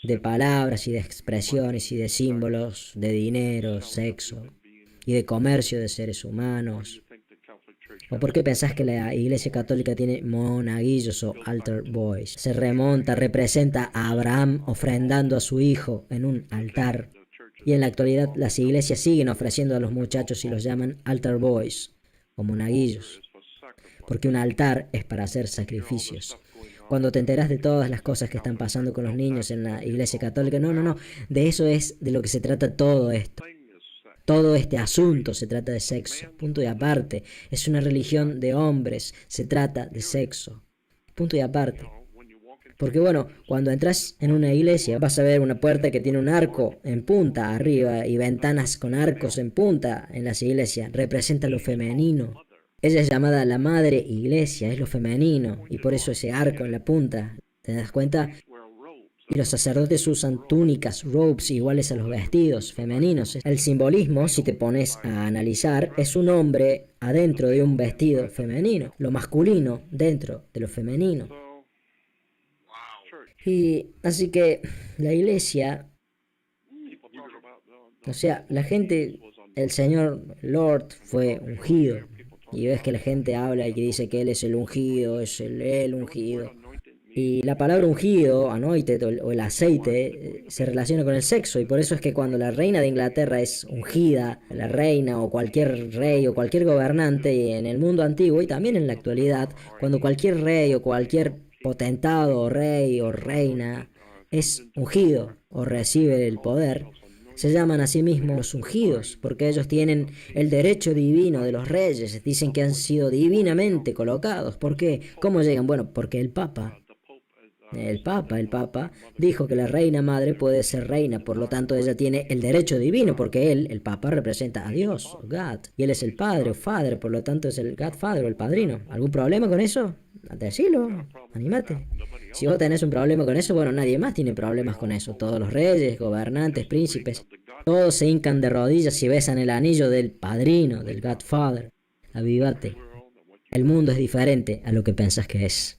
Speaker 1: de palabras y de expresiones y de símbolos, de dinero, sexo y de comercio de seres humanos. ¿O por qué pensás que la Iglesia Católica tiene monaguillos o altar boys? Se representa a Abraham ofrendando a su hijo en un altar. Y en la actualidad las iglesias siguen ofreciendo a los muchachos y los llaman altar boys o monaguillos. Porque un altar es para hacer sacrificios. Cuando te enteras de todas las cosas que están pasando con los niños en la Iglesia Católica, no, de eso es de lo que se trata todo esto. Todo este asunto se trata de sexo, punto y aparte. Es una religión de hombres, se trata de sexo, punto y aparte. Porque bueno, cuando entras en una iglesia vas a ver una puerta que tiene un arco en punta arriba y ventanas con arcos en punta en las iglesias. Representa lo femenino. Ella es llamada la madre iglesia, es lo femenino, y por eso ese arco en la punta. ¿Te das cuenta? Y los sacerdotes usan túnicas, robes iguales a los vestidos femeninos. El simbolismo, si te pones a analizar, es un hombre adentro de un vestido femenino, lo masculino dentro de lo femenino. Y así que la iglesia, o sea, la gente, el Señor Lord fue ungido. Y ves que la gente habla y que dice que Él es el ungido, es el ungido. Y la palabra ungido, anointed o el aceite, se relaciona con el sexo. Y por eso es que cuando la reina de Inglaterra es ungida, la reina o cualquier rey o cualquier gobernante en el mundo antiguo y también en la actualidad, cuando cualquier rey o cualquier potentado o rey o reina es ungido o recibe el poder, se llaman a sí mismos los ungidos, porque ellos tienen el derecho divino de los reyes, dicen que han sido divinamente colocados. ¿Por qué? ¿Cómo llegan? Bueno, porque el Papa dijo que la reina madre puede ser reina, por lo tanto ella tiene el derecho divino, porque él, el Papa, representa a Dios, God, y él es el Padre o Father, por lo tanto es el Godfather o el Padrino. ¿Algún problema con eso? Decilo, anímate. Si vos tenés un problema con eso, bueno, nadie más tiene problemas con eso. Todos los reyes, gobernantes, príncipes, todos se hincan de rodillas y besan el anillo del Padrino, del Godfather. Avívate. El mundo es diferente a lo que pensás que es.